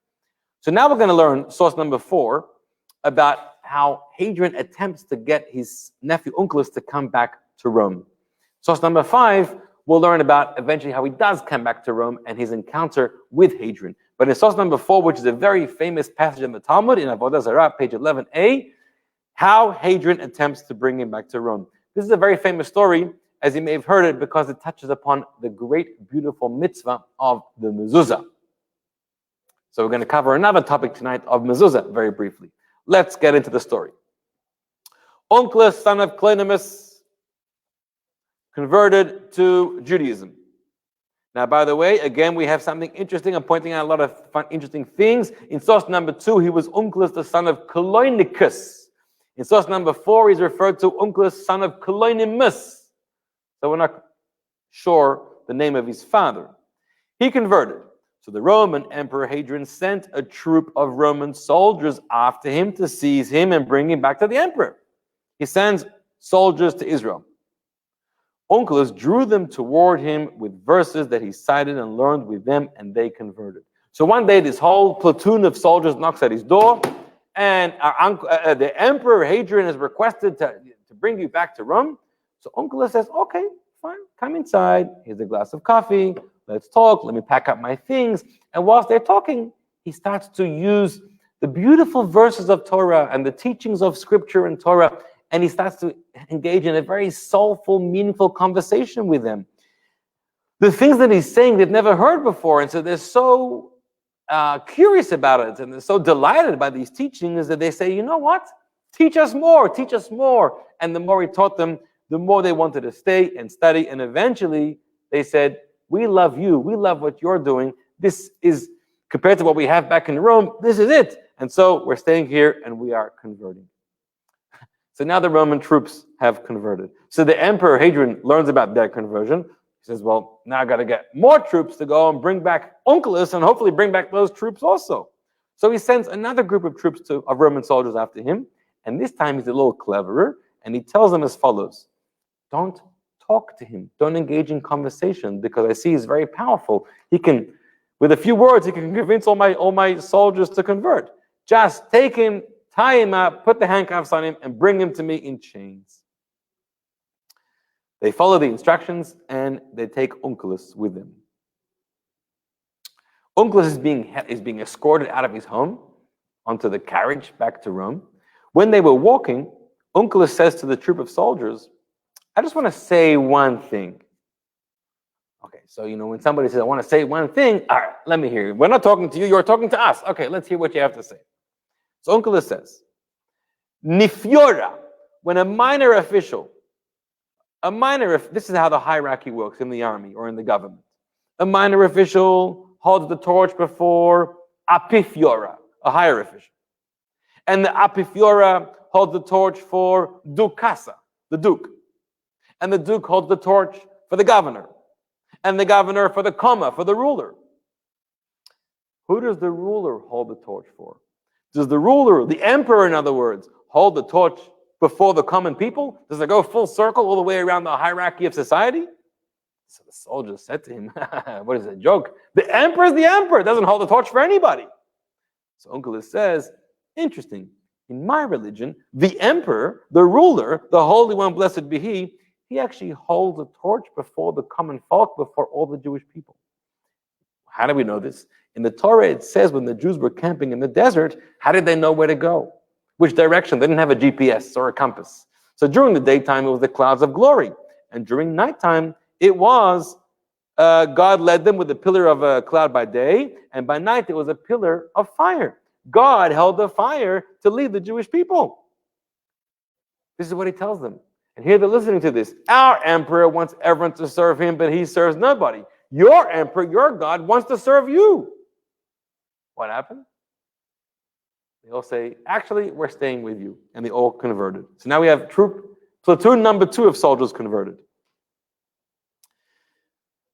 So now we're going to learn source number 4 about how Hadrian attempts to get his nephew Onkelos to come back to Rome. Source number 5, we'll learn about eventually how he does come back to Rome and his encounter with Hadrian. But in source number 4, which is a very famous passage in the Talmud, in Avodah Zarah, page 11a, how Hadrian attempts to bring him back to Rome. This is a very famous story, as you may have heard it, because it touches upon the great, beautiful mitzvah of the mezuzah. So we're going to cover another topic tonight of mezuzah very briefly. Let's get into the story. Onkelos, son of Cleinimus, converted to Judaism. Now, by the way, again, we have something interesting. I'm pointing out a lot of fun, interesting things. In source number 2, he was Onkelos, the son of Cloinicus. In source number 4, he's referred to Onkelos, son of Cloinimus. So we're not sure the name of his father. He converted. So the Roman Emperor Hadrian sent a troop of Roman soldiers after him to seize him and bring him back to the emperor. He sends soldiers to Israel. Onkelos drew them toward him with verses that he cited and learned with them, and they converted. So one day, this whole platoon of soldiers knocks at his door, and the Emperor Hadrian has requested to bring you back to Rome. So Onkelos says, okay, fine, come inside. Here's a glass of coffee. Let's talk. Let me pack up my things. And whilst they're talking, he starts to use the beautiful verses of Torah and the teachings of Scripture and Torah, and he starts to engage in a very soulful, meaningful conversation with them. The things that he's saying they've never heard before, and so they're so curious about it, and they're so delighted by these teachings that they say, you know what? Teach us more, teach us more. And the more he taught them, the more they wanted to stay and study, and eventually they said, we love you, we love what you're doing. This is, compared to what we have back in Rome, this is it. And so we're staying here and we are converting. So now the Roman troops have converted. So the Emperor Hadrian learns about their conversion. He says, well, now I got to get more troops to go and bring back Onkelos and hopefully bring back those troops also. So he sends another group of troops of Roman soldiers after him. And this time he's a little cleverer. And he tells them as follows: don't talk to him. Don't engage in conversation, because I see he's very powerful. He can, with a few words, he can convince all my soldiers to convert. Just take him, tie him up, put the handcuffs on him, and bring him to me in chains. They follow the instructions, and they take Onkelos with them. Onkelos is being escorted out of his home onto the carriage back to Rome. When they were walking, Onkelos says to the troop of soldiers, I just want to say one thing. Okay, so when somebody says, I want to say one thing, all right, let me hear you. We're not talking to you, you're talking to us. Okay, let's hear what you have to say. So Onkelos says, Nifyora when a minor official, this is how the hierarchy works in the army or in the government. A minor official holds the torch before Apifiora, a higher official. And the Apifiora holds the torch for Dukasa, the Duke. And the Duke holds the torch for the governor. And the governor for the Koma, for the ruler. Who does the ruler hold the torch for? Does the ruler, the emperor in other words, hold the torch before the common people? Does it go full circle all the way around the hierarchy of society? So the soldiers said to him, what is a joke? The emperor is the emperor, doesn't hold the torch for anybody. So Onkelos says, interesting. In my religion, the emperor, the ruler, the Holy One, blessed be he actually holds a torch before the common folk, before all the Jewish people. How do we know this? In the Torah, it says when the Jews were camping in the desert, how did they know where to go? Which direction? They didn't have a GPS or a compass. So during the daytime, it was the clouds of glory. And during nighttime, it was God led them with a pillar of a cloud by day, and by night it was a pillar of fire. God held the fire to lead the Jewish people. This is what he tells them. And here they're listening to this. Our emperor wants everyone to serve him, but he serves nobody. Your emperor, your God, wants to serve you. What happened? They all say, actually, we're staying with you. And they all converted. So now we have platoon number 2 of soldiers converted.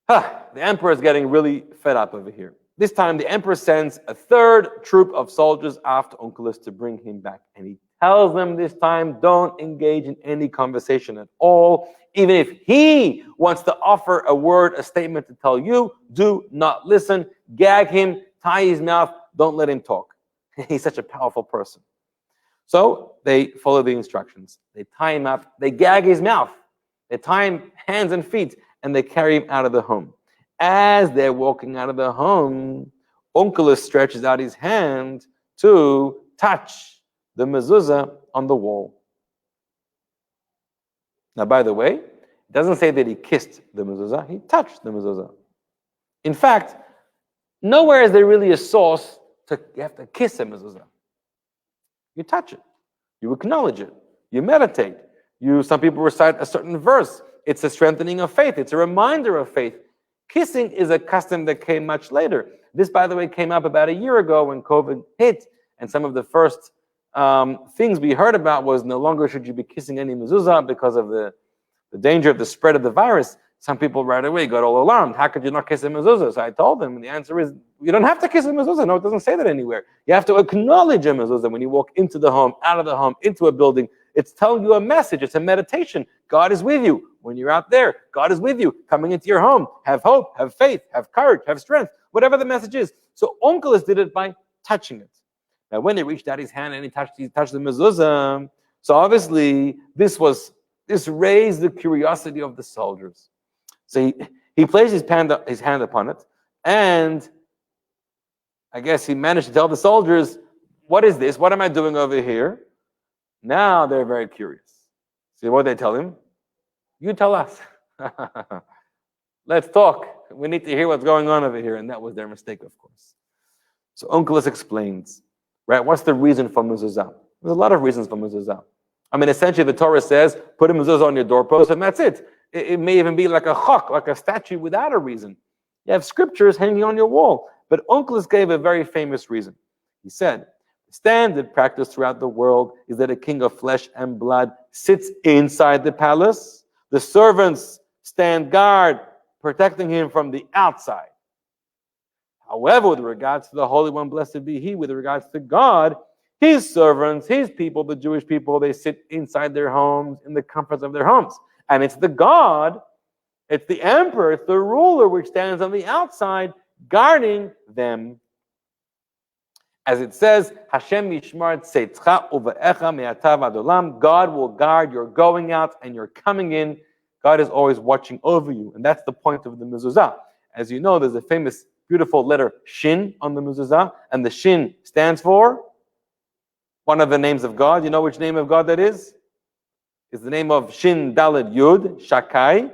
The emperor is getting really fed up over here. This time, the emperor sends a 3rd troop of soldiers after Onkelos to bring him back. And he tells them this time, don't engage in any conversation at all. Even if he wants to offer a word, a statement to tell you, do not listen. Gag him, tie his mouth, don't let him talk. He's such a powerful person. So they follow the instructions. They tie him up, they gag his mouth. They tie him hands and feet, and they carry him out of the home. As they're walking out of the home, Onkelos stretches out his hand to touch the mezuzah on the wall. Now, by the way, it doesn't say that he kissed the mezuzah, he touched the mezuzah. In fact, nowhere is there really a source you have to kiss a mezuzah. You touch it, you acknowledge it, you meditate. Some people recite a certain verse. It's a strengthening of faith. It's a reminder of faith. Kissing is a custom that came much later. This, by the way, came up about a year ago when COVID hit, and some of the first things we heard about was no longer should you be kissing any mezuzah because of the danger of the spread of the virus. Some people right away got all alarmed. How could you not kiss a mezuzah? So I told them, and the answer is, you don't have to kiss a mezuzah. No, it doesn't say that anywhere. You have to acknowledge a mezuzah when you walk into the home, out of the home, into a building. It's telling you a message. It's a meditation. God is with you. When you're out there, God is with you. Coming into your home, have hope, have faith, have courage, have strength, whatever the message is. So Onkelos did it by touching it. Now, when he reached out his hand and he touched the mezuzah, so obviously this raised the curiosity of the soldiers. So he placed his hand upon it, and I guess he managed to tell the soldiers, what is this? What am I doing over here? Now they're very curious. See what they tell him? You tell us. Let's talk. We need to hear what's going on over here. And that was their mistake, of course. So Onkelos explains, right? What's the reason for mezuzah? There's a lot of reasons for mezuzah. I mean, essentially the Torah says, put a mezuzah on your doorpost and that's it. It may even be like a chok, like a statue without a reason. You have scriptures hanging on your wall. But Onkelos gave a very famous reason. He said, the standard practice throughout the world is that a king of flesh and blood sits inside the palace. The servants stand guard, protecting him from the outside. However, with regards to the Holy One, blessed be he, with regards to God, his servants, his people, the Jewish people, they sit inside their homes, in the comforts of their homes. And it's the God, it's the emperor, it's the ruler which stands on the outside, guarding them. As it says, Hashem yishmar tzeitcha uve'echa me'atav ad olam. God will guard your going out and your coming in. God is always watching over you. And that's the point of the mezuzah. As you know, there's a famous, beautiful letter Shin on the mezuzah. And the Shin stands for one of the names of God. You know which name of God that is? It's the name of Shin Daled Yud, Shakai.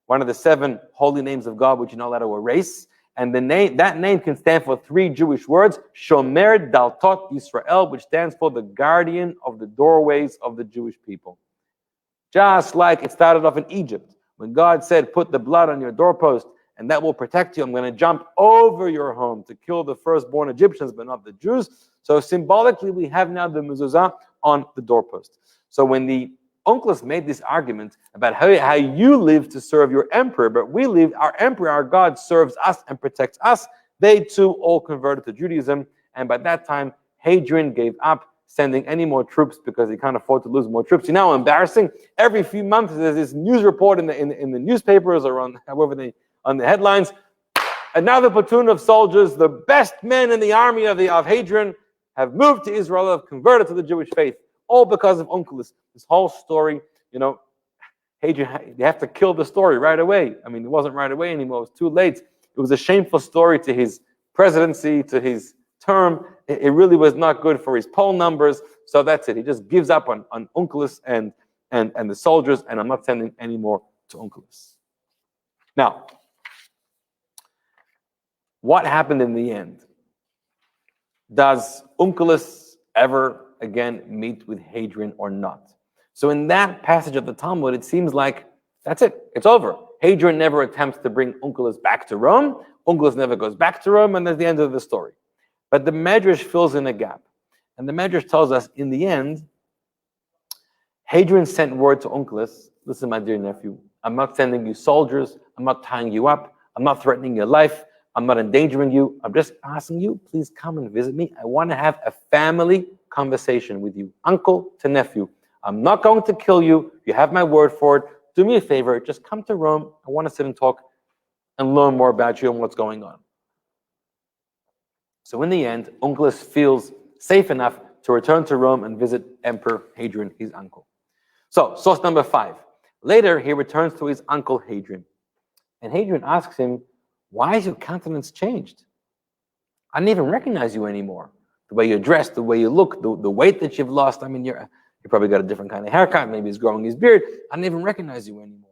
One of the 7 holy names of God, which you're not allowed to erase. And that name can stand for 3 Jewish words, Shomer Daltot Yisrael, which stands for the guardian of the doorways of the Jewish people. Just like it started off in Egypt, when God said, put the blood on your doorpost, and that will protect you. I'm going to jump over your home to kill the firstborn Egyptians, but not the Jews. So symbolically, we have now the mezuzah on the doorpost. So when the uncles made this argument about how you live to serve your emperor, but we live, our emperor, our God, serves us and protects us, they too all converted to Judaism. And by that time, Hadrian gave up sending any more troops because he can't afford to lose more troops. You know how embarrassing? Every few months, there's this news report in the newspapers or on the headlines. Another platoon of soldiers, the best men in the army of Hadrian, have moved to Israel, have converted to the Jewish faith, all because of Onkelos. This whole story, Hadrian, you have to kill the story right away. I mean, it wasn't right away anymore. It was too late. It was a shameful story to his presidency, to his term. It really was not good for his poll numbers. So that's it. He just gives up on Onkelos and the soldiers, and I'm not sending any more to Onkelos. Now, what happened in the end? Does Onkelos ever again meet with Hadrian or not? So in that passage of the Talmud, it seems like that's it. It's over. Hadrian never attempts to bring Onkelos back to Rome. Onkelos never goes back to Rome, and that's the end of the story. But the Medrash fills in a gap. And the Medrash tells us, in the end, Hadrian sent word to Onkelos, listen, my dear nephew, I'm not sending you soldiers, I'm not tying you up, I'm not threatening your life, I'm not endangering you, I'm just asking you, please come and visit me. I want to have a family conversation with you, uncle to nephew. I'm not going to kill you, you have my word for it. Do me a favor, just come to Rome. I want to sit and talk and learn more about you and what's going on. So in the end, Onkelos feels safe enough to return to Rome and visit Emperor Hadrian, his uncle. So, source number 5. Later, he returns to his uncle Hadrian. And Hadrian asks him, why is your countenance changed? I didn't even recognize you anymore. The way you're dressed, the way you look, the weight that you've lost. I mean, you probably got a different kind of haircut. Maybe he's growing his beard. I didn't even recognize you anymore.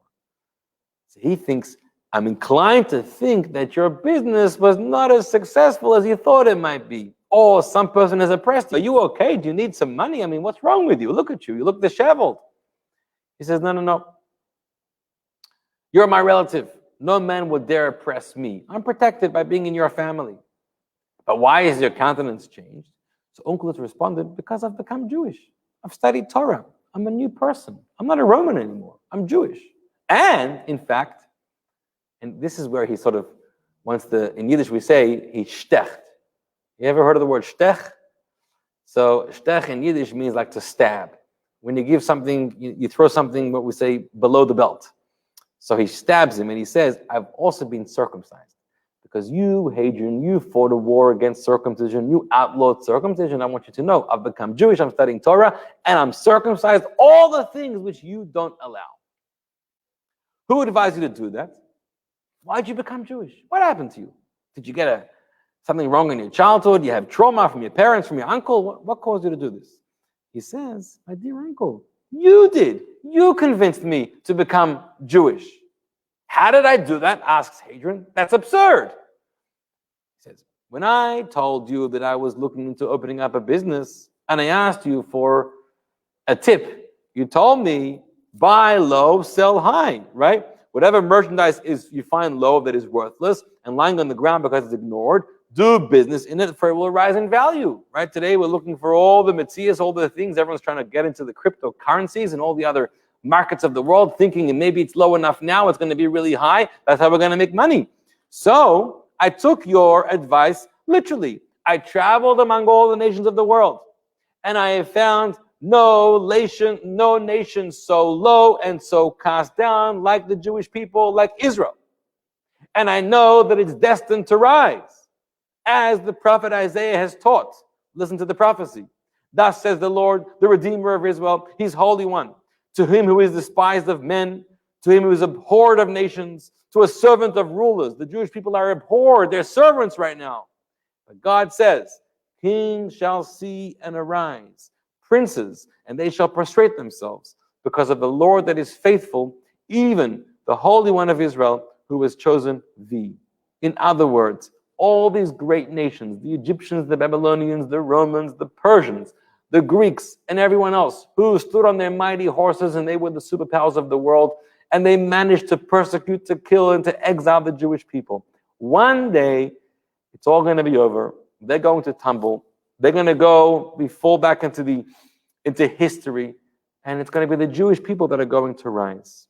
So he thinks, I'm inclined to think that your business was not as successful as you thought it might be. Or some person has oppressed you. Are you okay? Do you need some money? I mean, what's wrong with you? Look at you. You look disheveled. He says, no. You're my relative. No man would dare oppress me. I'm protected by being in your family. But why is your countenance changed? So Onkelos responded, because I've become Jewish. I've studied Torah. I'm a new person. I'm not a Roman anymore. I'm Jewish. And, in fact, and this is where he sort of wants to, in Yiddish we say, he stecht. You ever heard of the word stech? So stech in Yiddish means like to stab. When you give something, you throw something, what we say, below the belt. So he stabs him and he says, I've also been circumcised. Because you, Hadrian, you fought a war against circumcision. You outlawed circumcision. I want you to know, I've become Jewish, I'm studying Torah, and I'm circumcised, all the things which you don't allow. Who advised you to do that? Why'd you become Jewish? What happened to you? Did you get something wrong in your childhood? You have trauma from your parents, from your uncle? What caused you to do this? He says, my dear uncle, you did. You convinced me to become Jewish. How did I do that? Asks Hadrian. That's absurd. He says, when I told you that I was looking into opening up a business and I asked you for a tip, you told me, buy low, sell high, right? Whatever merchandise is you find low that is worthless and lying on the ground because it's ignored, do business in it for it will rise in value, right? Today we're looking for all the metzias, all the things. Everyone's trying to get into the cryptocurrencies and all the other markets of the world, thinking maybe it's low enough now, it's going to be really high. That's how we're going to make money. So I took your advice literally. I traveled among all the nations of the world, and I have found no nation so low and so cast down like the Jewish people, like Israel. And I know that it's destined to rise, as the prophet Isaiah has taught. Listen to the prophecy. Thus says the Lord, the Redeemer of Israel, His Holy One. To him who is despised of men, to him who is abhorred of nations, to a servant of rulers. The Jewish people are abhorred. They're servants right now. But God says, kings shall see and arise, princes, and they shall prostrate themselves because of the Lord that is faithful, even the Holy One of Israel, who has chosen thee. In other words, all these great nations, the Egyptians, the Babylonians, the Romans, the Persians, the Greeks, and everyone else who stood on their mighty horses and they were the superpowers of the world, and they managed to persecute, to kill, and to exile the Jewish people. One day, it's all going to be over. They're going to tumble. They're going to be fall back into history, and it's going to be the Jewish people that are going to rise.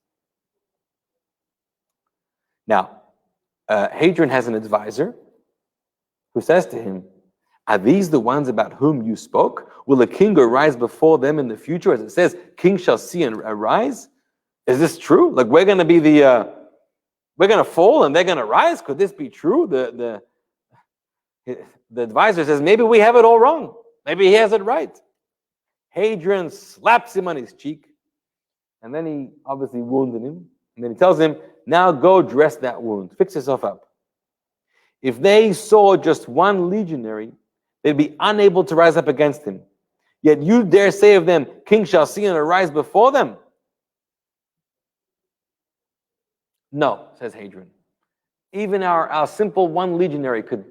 Now, Hadrian has an advisor who says to him, "Are these the ones about whom you spoke? Will a king arise before them in the future? As it says, kings shall see and arise. Is this true? Like we're going to be we're going to fall and they're going to rise? Could this be true?" The advisor says, maybe we have it all wrong. Maybe he has it right. Hadrian slaps him on his cheek, and then he obviously wounded him. And then he tells him, now go dress that wound. Fix yourself up. If they saw just one legionary, they'd be unable to rise up against him. Yet you dare say of them, kings shall see and arise before them? No, says Hadrian. Even our simple one legionary could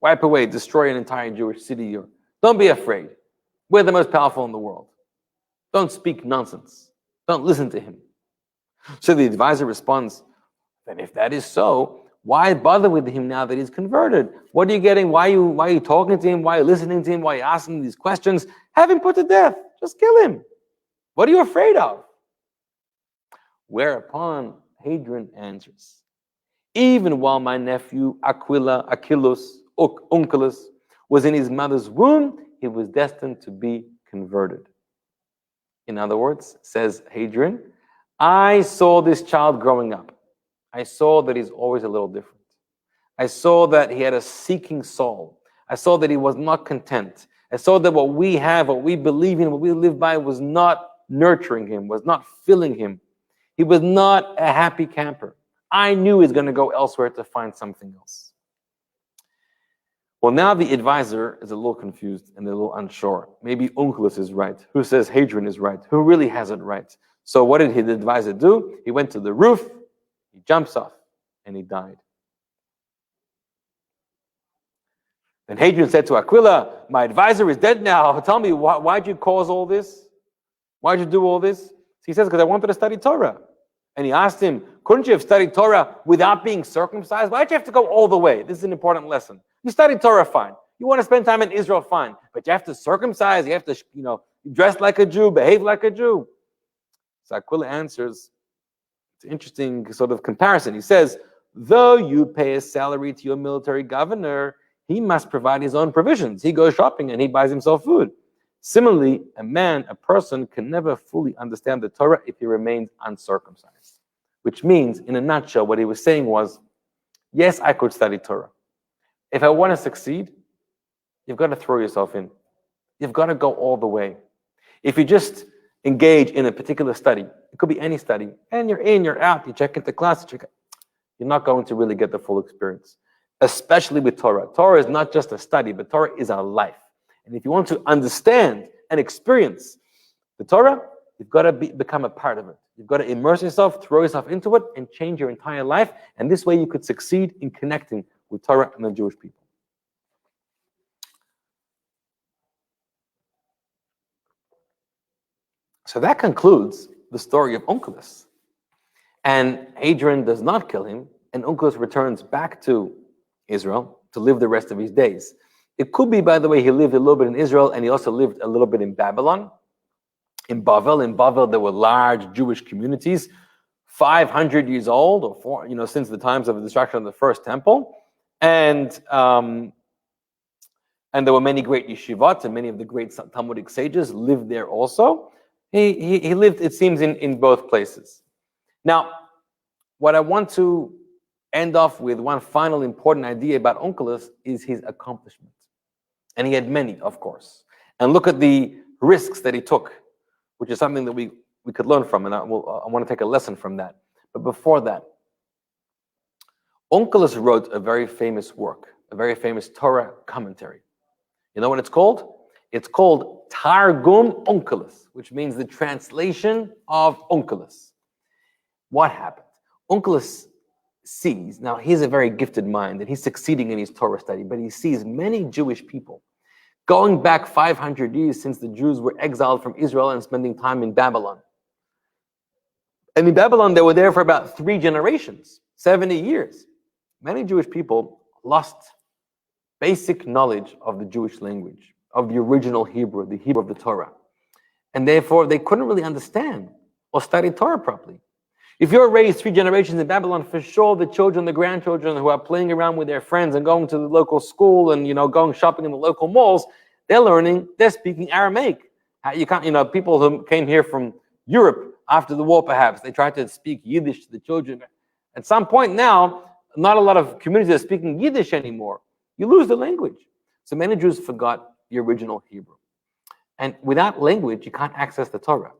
wipe away, destroy an entire Jewish city. Don't be afraid. We're the most powerful in the world. Don't speak nonsense. Don't listen to him. So the advisor responds, then if that is so, why bother with him now that he's converted? What are you getting? Why are you talking to him? Why are you listening to him? Why are you asking these questions? Have him put to death. Just kill him. What are you afraid of? Whereupon Hadrian answers, even while my nephew Achilles, was in his mother's womb, he was destined to be converted. In other words, says Hadrian, I saw this child growing up. I saw that he's always a little different. I saw that he had a seeking soul. I saw that he was not content. I saw that what we have, what we believe in, what we live by was not nurturing him, was not filling him. He was not a happy camper. I knew he was going to go elsewhere to find something else. Well, now the advisor is a little confused and a little unsure. Maybe Onkelos is right. Who says Hadrian is right? Who really has it right? So what did the advisor do? He went to the roof, he jumps off, and he died. Then Hadrian said to Aquila, my advisor is dead now. Tell me, why'd you cause all this? Why'd you do all this? He says, because I wanted to study Torah. And he asked him, couldn't you have studied Torah without being circumcised? Why'd you have to go all the way? This is an important lesson. You study Torah, fine. You want to spend time in Israel, fine. But you have to circumcise. You have to, dress like a Jew, behave like a Jew. So Aquila answers, it's an interesting sort of comparison. He says, though you pay a salary to your military governor, he must provide his own provisions. He goes shopping and he buys himself food. Similarly, a person can never fully understand the Torah if he remains uncircumcised. Which means, in a nutshell, what he was saying was, yes, I could study Torah. If I want to succeed, you've got to throw yourself in. You've got to go all the way. If you just engage in a particular study, it could be any study, and you're in, you're out, you check into class, you're not going to really get the full experience, especially with Torah. Torah is not just a study, but Torah is our life. And if you want to understand and experience the Torah, you've got to become a part of it. You've got to immerse yourself, throw yourself into it, and change your entire life. And this way you could succeed in connecting with Torah and the Jewish people. So that concludes the story of Onkelos. And Hadrian does not kill him, and Onkelos returns back to Israel to live the rest of his days. It could be, by the way, he lived a little bit in Israel, and he also lived a little bit in Babylon. In Bavel, there were large Jewish communities, 500 years old, since the times of the destruction of the first temple. And there were many great yeshivot, and many of the great Talmudic sages lived there also. He lived, it seems, in both places. Now, what I want to end off with, one final important idea about Onkelos, is his accomplishment. And he had many, of course. And look at the risks that he took, which is something that we could learn from, and I want to take a lesson from that. But before that, Onkelos wrote a very famous work, a very famous Torah commentary. You know what it's called? It's called Targum Onkelos, which means the translation of Onkelos. What happened? Onkelos sees, now he's a very gifted mind, and he's succeeding in his Torah study, but he sees many Jewish people going back 500 years since the Jews were exiled from Israel and spending time in Babylon. And in Babylon, they were there for about 3 generations, 70 years. Many Jewish people lost basic knowledge of the Jewish language, of the original Hebrew, the Hebrew of the Torah. And therefore, they couldn't really understand or study Torah properly. If you're raised 3 generations in Babylon, for sure the children, the grandchildren who are playing around with their friends and going to the local school and, going shopping in the local malls, they're speaking Aramaic. You can't, people who came here from Europe after the war, perhaps, they tried to speak Yiddish to the children. At some point now, not a lot of communities are speaking Yiddish anymore. You lose the language. So many Jews forgot the original Hebrew. And without language, you can't access the Torah.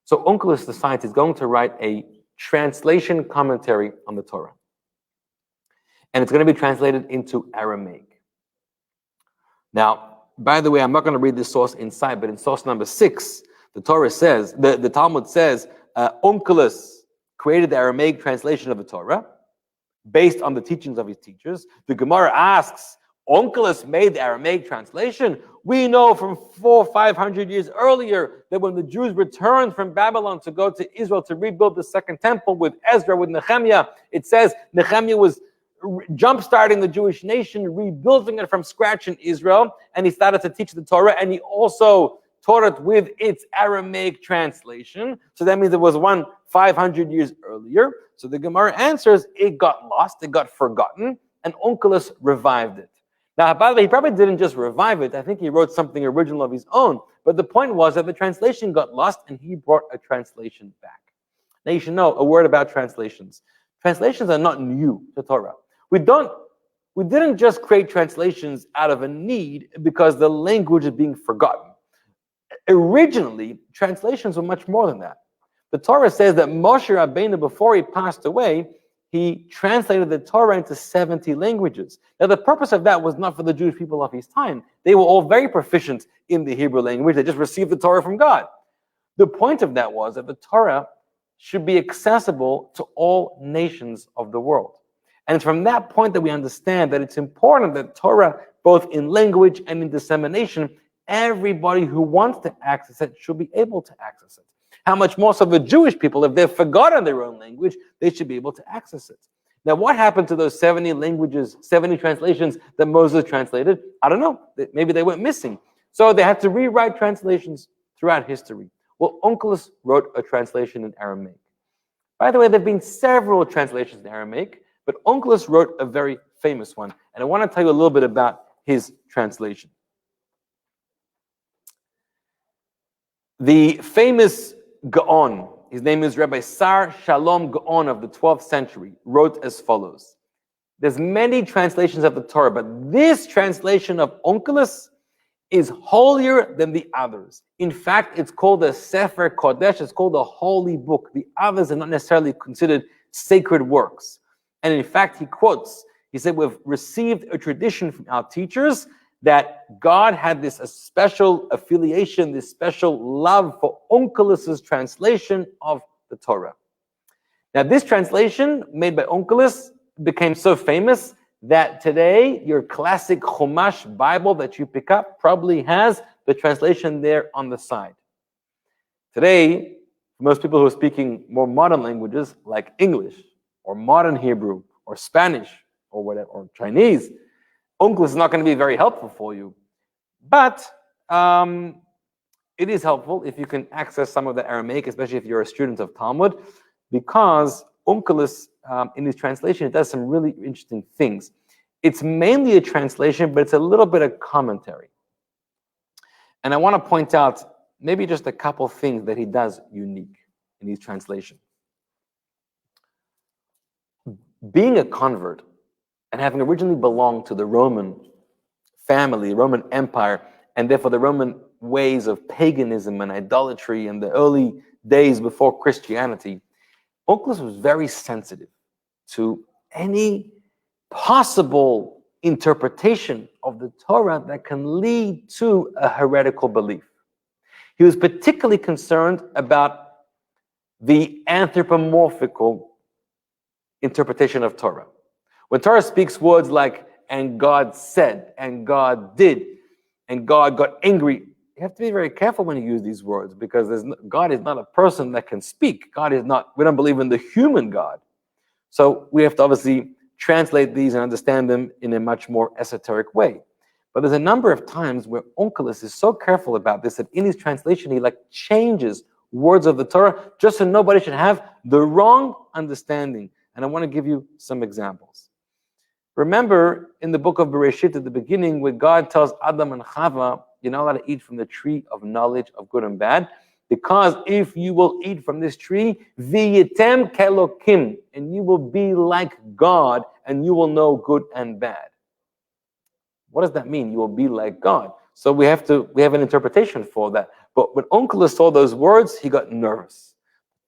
So Onkelos decides he's going to write a translation commentary on the Torah. And it's going to be translated into Aramaic. Now, by the way, I'm not going to read this source inside, but in source number 6, the Torah says, the Talmud says, Onkelos created the Aramaic translation of the Torah based on the teachings of his teachers. The Gemara asks, Onkelos made the Aramaic translation. We know from 400-500 years earlier that when the Jews returned from Babylon to go to Israel to rebuild the second temple with Ezra, with Nehemiah, it says Nehemiah was jump-starting the Jewish nation, rebuilding it from scratch in Israel, and he started to teach the Torah, and he also taught it with its Aramaic translation. So that means it was 500 years earlier. So the Gemara answers, it got lost, it got forgotten, and Onkelos revived it. Now, by the way, he probably didn't just revive it. I think he wrote something original of his own. But the point was that the translation got lost, and he brought a translation back. Now, you should know a word about translations. Translations are not new to Torah. We didn't just create translations out of a need because the language is being forgotten. Originally, translations were much more than that. The Torah says that Moshe Rabbeinu, before he passed away, he translated the Torah into 70 languages. Now, the purpose of that was not for the Jewish people of his time. They were all very proficient in the Hebrew language. They just received the Torah from God. The point of that was that the Torah should be accessible to all nations of the world. And it's from that point that we understand that it's important that Torah, both in language and in dissemination, everybody who wants to access it should be able to access it. How much more so the Jewish people, if they've forgotten their own language, they should be able to access it. Now, what happened to those 70 languages, 70 translations that Moses translated? I don't know. Maybe they went missing. So they had to rewrite translations throughout history. Well, Onkelos wrote a translation in Aramaic. By the way, there have been several translations in Aramaic, but Onkelos wrote a very famous one. And I want to tell you a little bit about his translation. The famous Gaon, his name is Rabbi Sar Shalom Gaon of the 12th century, wrote as follows. There's many translations of the Torah, but this translation of Onkelos is holier than the others. In fact, it's called a Sefer Kodesh, it's called a holy book. The others are not necessarily considered sacred works. And in fact, he said, we've received a tradition from our teachers that God had this special affiliation, this special love for Onkelos' translation of the Torah. Now, this translation made by Onkelos became so famous that today your classic Chumash Bible that you pick up probably has the translation there on the side. Today, for most people who are speaking more modern languages like English or modern Hebrew or Spanish or whatever, or Chinese, Onkelos is not going to be very helpful for you, but it is helpful if you can access some of the Aramaic, especially if you're a student of Talmud, because Onkelos, in his translation, it does some really interesting things. It's mainly a translation, but it's a little bit of commentary. And I want to point out maybe just a couple things that he does unique in his translation. Being a convert, and having originally belonged to the Roman family, Roman Empire, and therefore the Roman ways of paganism and idolatry in the early days before Christianity, Onkelos was very sensitive to any possible interpretation of the Torah that can lead to a heretical belief. He was particularly concerned about the anthropomorphical interpretation of Torah. When Torah speaks words like, and God said, and God did, and God got angry. You have to be very careful when you use these words, because God is not a person that can speak. God is not, we don't believe in the human God. So we have to obviously translate these and understand them in a much more esoteric way. But there's a number of times where Onkelos is so careful about this that in his translation, he changes words of the Torah just so nobody should have the wrong understanding. And I want to give you some examples. Remember in the book of Bereshit at the beginning, where God tells Adam and Chava, you're not allowed to eat from the tree of knowledge of good and bad, because if you will eat from this tree, v'yitem kelokim, and you will be like God, and you will know good and bad. What does that mean? You will be like God. So we have an interpretation for that. But when Onkelos saw those words, he got nervous.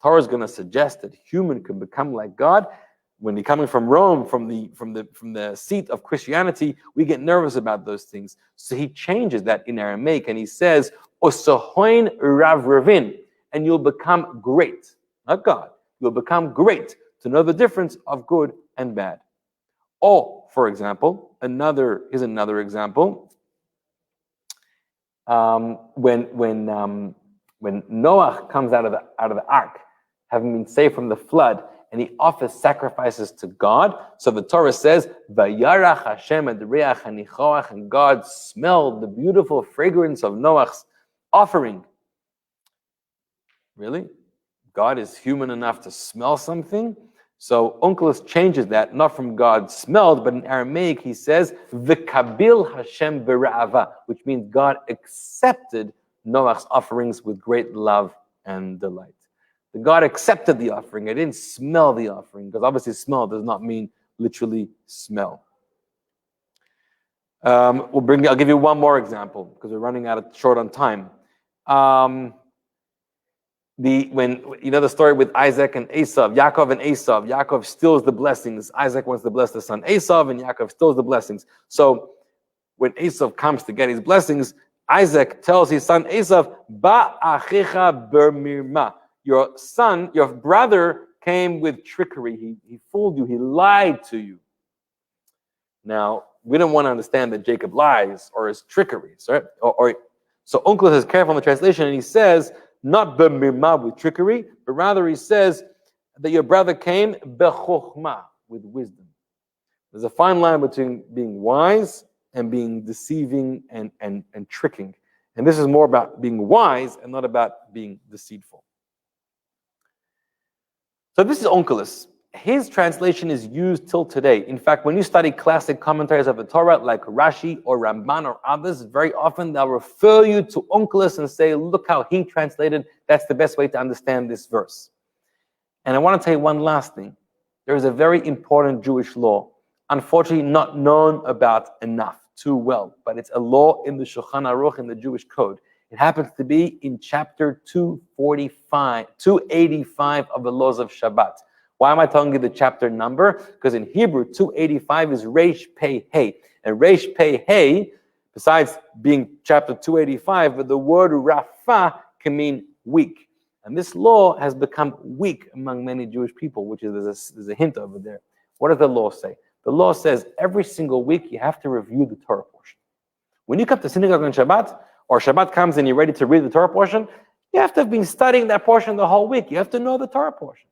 Torah is going to suggest that human can become like God. When you're coming from Rome, from the seat of Christianity, we get nervous about those things. So he changes that in Aramaic, and he says, "Osohoin rav ravin," and you'll become great, not God. You'll become great to know the difference of good and bad. Or, for example, here's another example. When Noah comes out of the ark, having been saved from the flood, and he offers sacrifices to God. So the Torah says, "Vayarach Hashem et reach hanichoach," and God smelled the beautiful fragrance of Noah's offering. Really? God is human enough to smell something? So Onkelos changes that, not from God smelled, but in Aramaic he says, "V'kabil Hashem b'ra'ava," which means God accepted Noah's offerings with great love and delight. God accepted the offering. I didn't smell the offering, because obviously smell does not mean literally smell. I'll give you one more example, because we're running short on time. When you know the story with Isaac and Esau, Yaakov and Esau. Yaakov steals the blessings. Isaac wants to bless the son Esau, and Yaakov steals the blessings. So when Esau comes to get his blessings, Isaac tells his son Esau, "Ba achicha bermirma." Your brother came with trickery. He fooled you. He lied to you. Now, we don't want to understand that Jacob lies or is trickery. Right? So Onkelos is careful in the translation, and he says, not b'mirma, with trickery, but rather he says that your brother came b'chokhma, with wisdom. There's a fine line between being wise and being deceiving and tricking. And this is more about being wise and not about being deceitful. So this is Onkelos. His translation is used till today. In fact, when you study classic commentaries of the Torah, like Rashi or Ramban or others, very often they'll refer you to Onkelos and say, look how he translated. That's the best way to understand this verse. And I want to tell you one last thing. There is a very important Jewish law, unfortunately not known about enough, too well, but it's a law in the Shulchan Aruch, in the Jewish code. It happens to be in chapter 285 of the laws of Shabbat. Why am I telling you the chapter number? Because in Hebrew, 285 is Reish Pei Hey. And Reish Pei Hey, besides being chapter 285, but the word Rafa can mean weak. And this law has become weak among many Jewish people, which is there's a hint over there. What does the law say? The law says every single week you have to review the Torah portion. When you come to synagogue on Shabbat, or Shabbat comes and you're ready to read the Torah portion, you have to have been studying that portion the whole week. You have to know the Torah portion.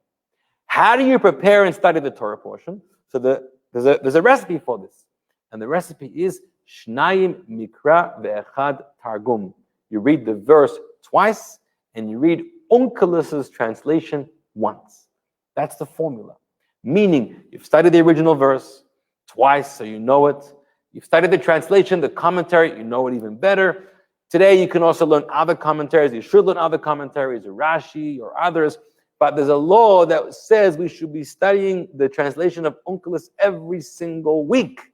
How do you prepare and study the Torah portion? So there's a recipe for this. And the recipe is Shnayim Mikra Ve'echad Targum. You read the verse twice, and you read Onkelos' translation once. That's the formula. Meaning, you've studied the original verse twice, so you know it. You've studied the translation, the commentary, you know it even better. Today, you can also learn other commentaries. You should learn other commentaries, or Rashi, or others. But there's a law that says we should be studying the translation of Onkelos every single week,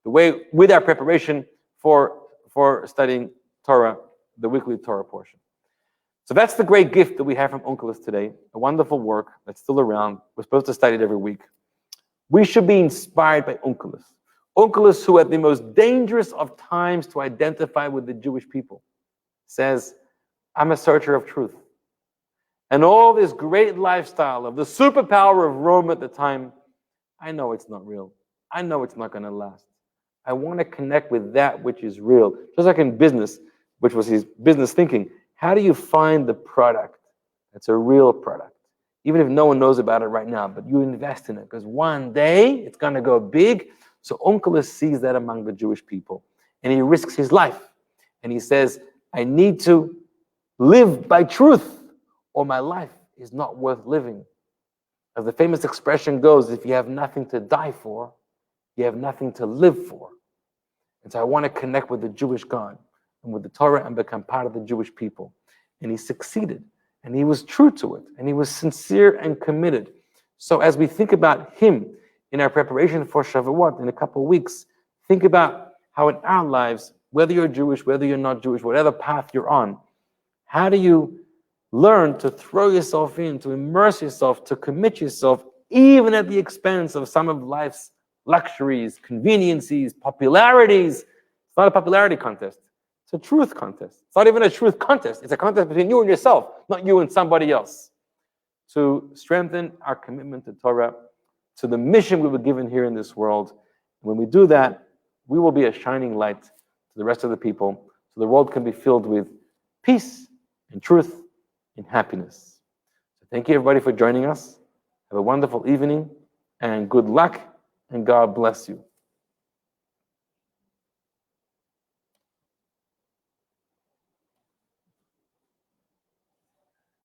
with our preparation for studying Torah, the weekly Torah portion. So that's the great gift that we have from Onkelos today, a wonderful work that's still around. We're supposed to study it every week. We should be inspired by Onkelos. Onkelos, who at the most dangerous of times to identify with the Jewish people, says, I'm a searcher of truth. And all this great lifestyle of the superpower of Rome at the time, I know it's not real. I know it's not going to last. I want to connect with that which is real. Just like in business, which was his business thinking. How do you find the product that's a real product? Even if no one knows about it right now, but you invest in it because one day it's going to go big. So Onkelos sees that among the Jewish people, and he risks his life. And he says, I need to live by truth, or my life is not worth living. As the famous expression goes, if you have nothing to die for, you have nothing to live for. And so I want to connect with the Jewish God and with the Torah and become part of the Jewish people. And he succeeded, and he was true to it, and he was sincere and committed. So as we think about him in our preparation for Shavuot in a couple of weeks, think about how in our lives, whether you're Jewish, whether you're not Jewish, whatever path you're on, how do you learn to throw yourself in, to immerse yourself, to commit yourself, even at the expense of some of life's luxuries, conveniences, popularities. It's not a popularity contest. It's a truth contest. It's not even a truth contest. It's a contest between you and yourself, not you and somebody else. To strengthen our commitment to Torah, to the mission we were given here in this world. When we do that, we will be a shining light to the rest of the people, so the world can be filled with peace and truth and happiness. So thank you everybody for joining us. Have a wonderful evening and good luck, and God bless you.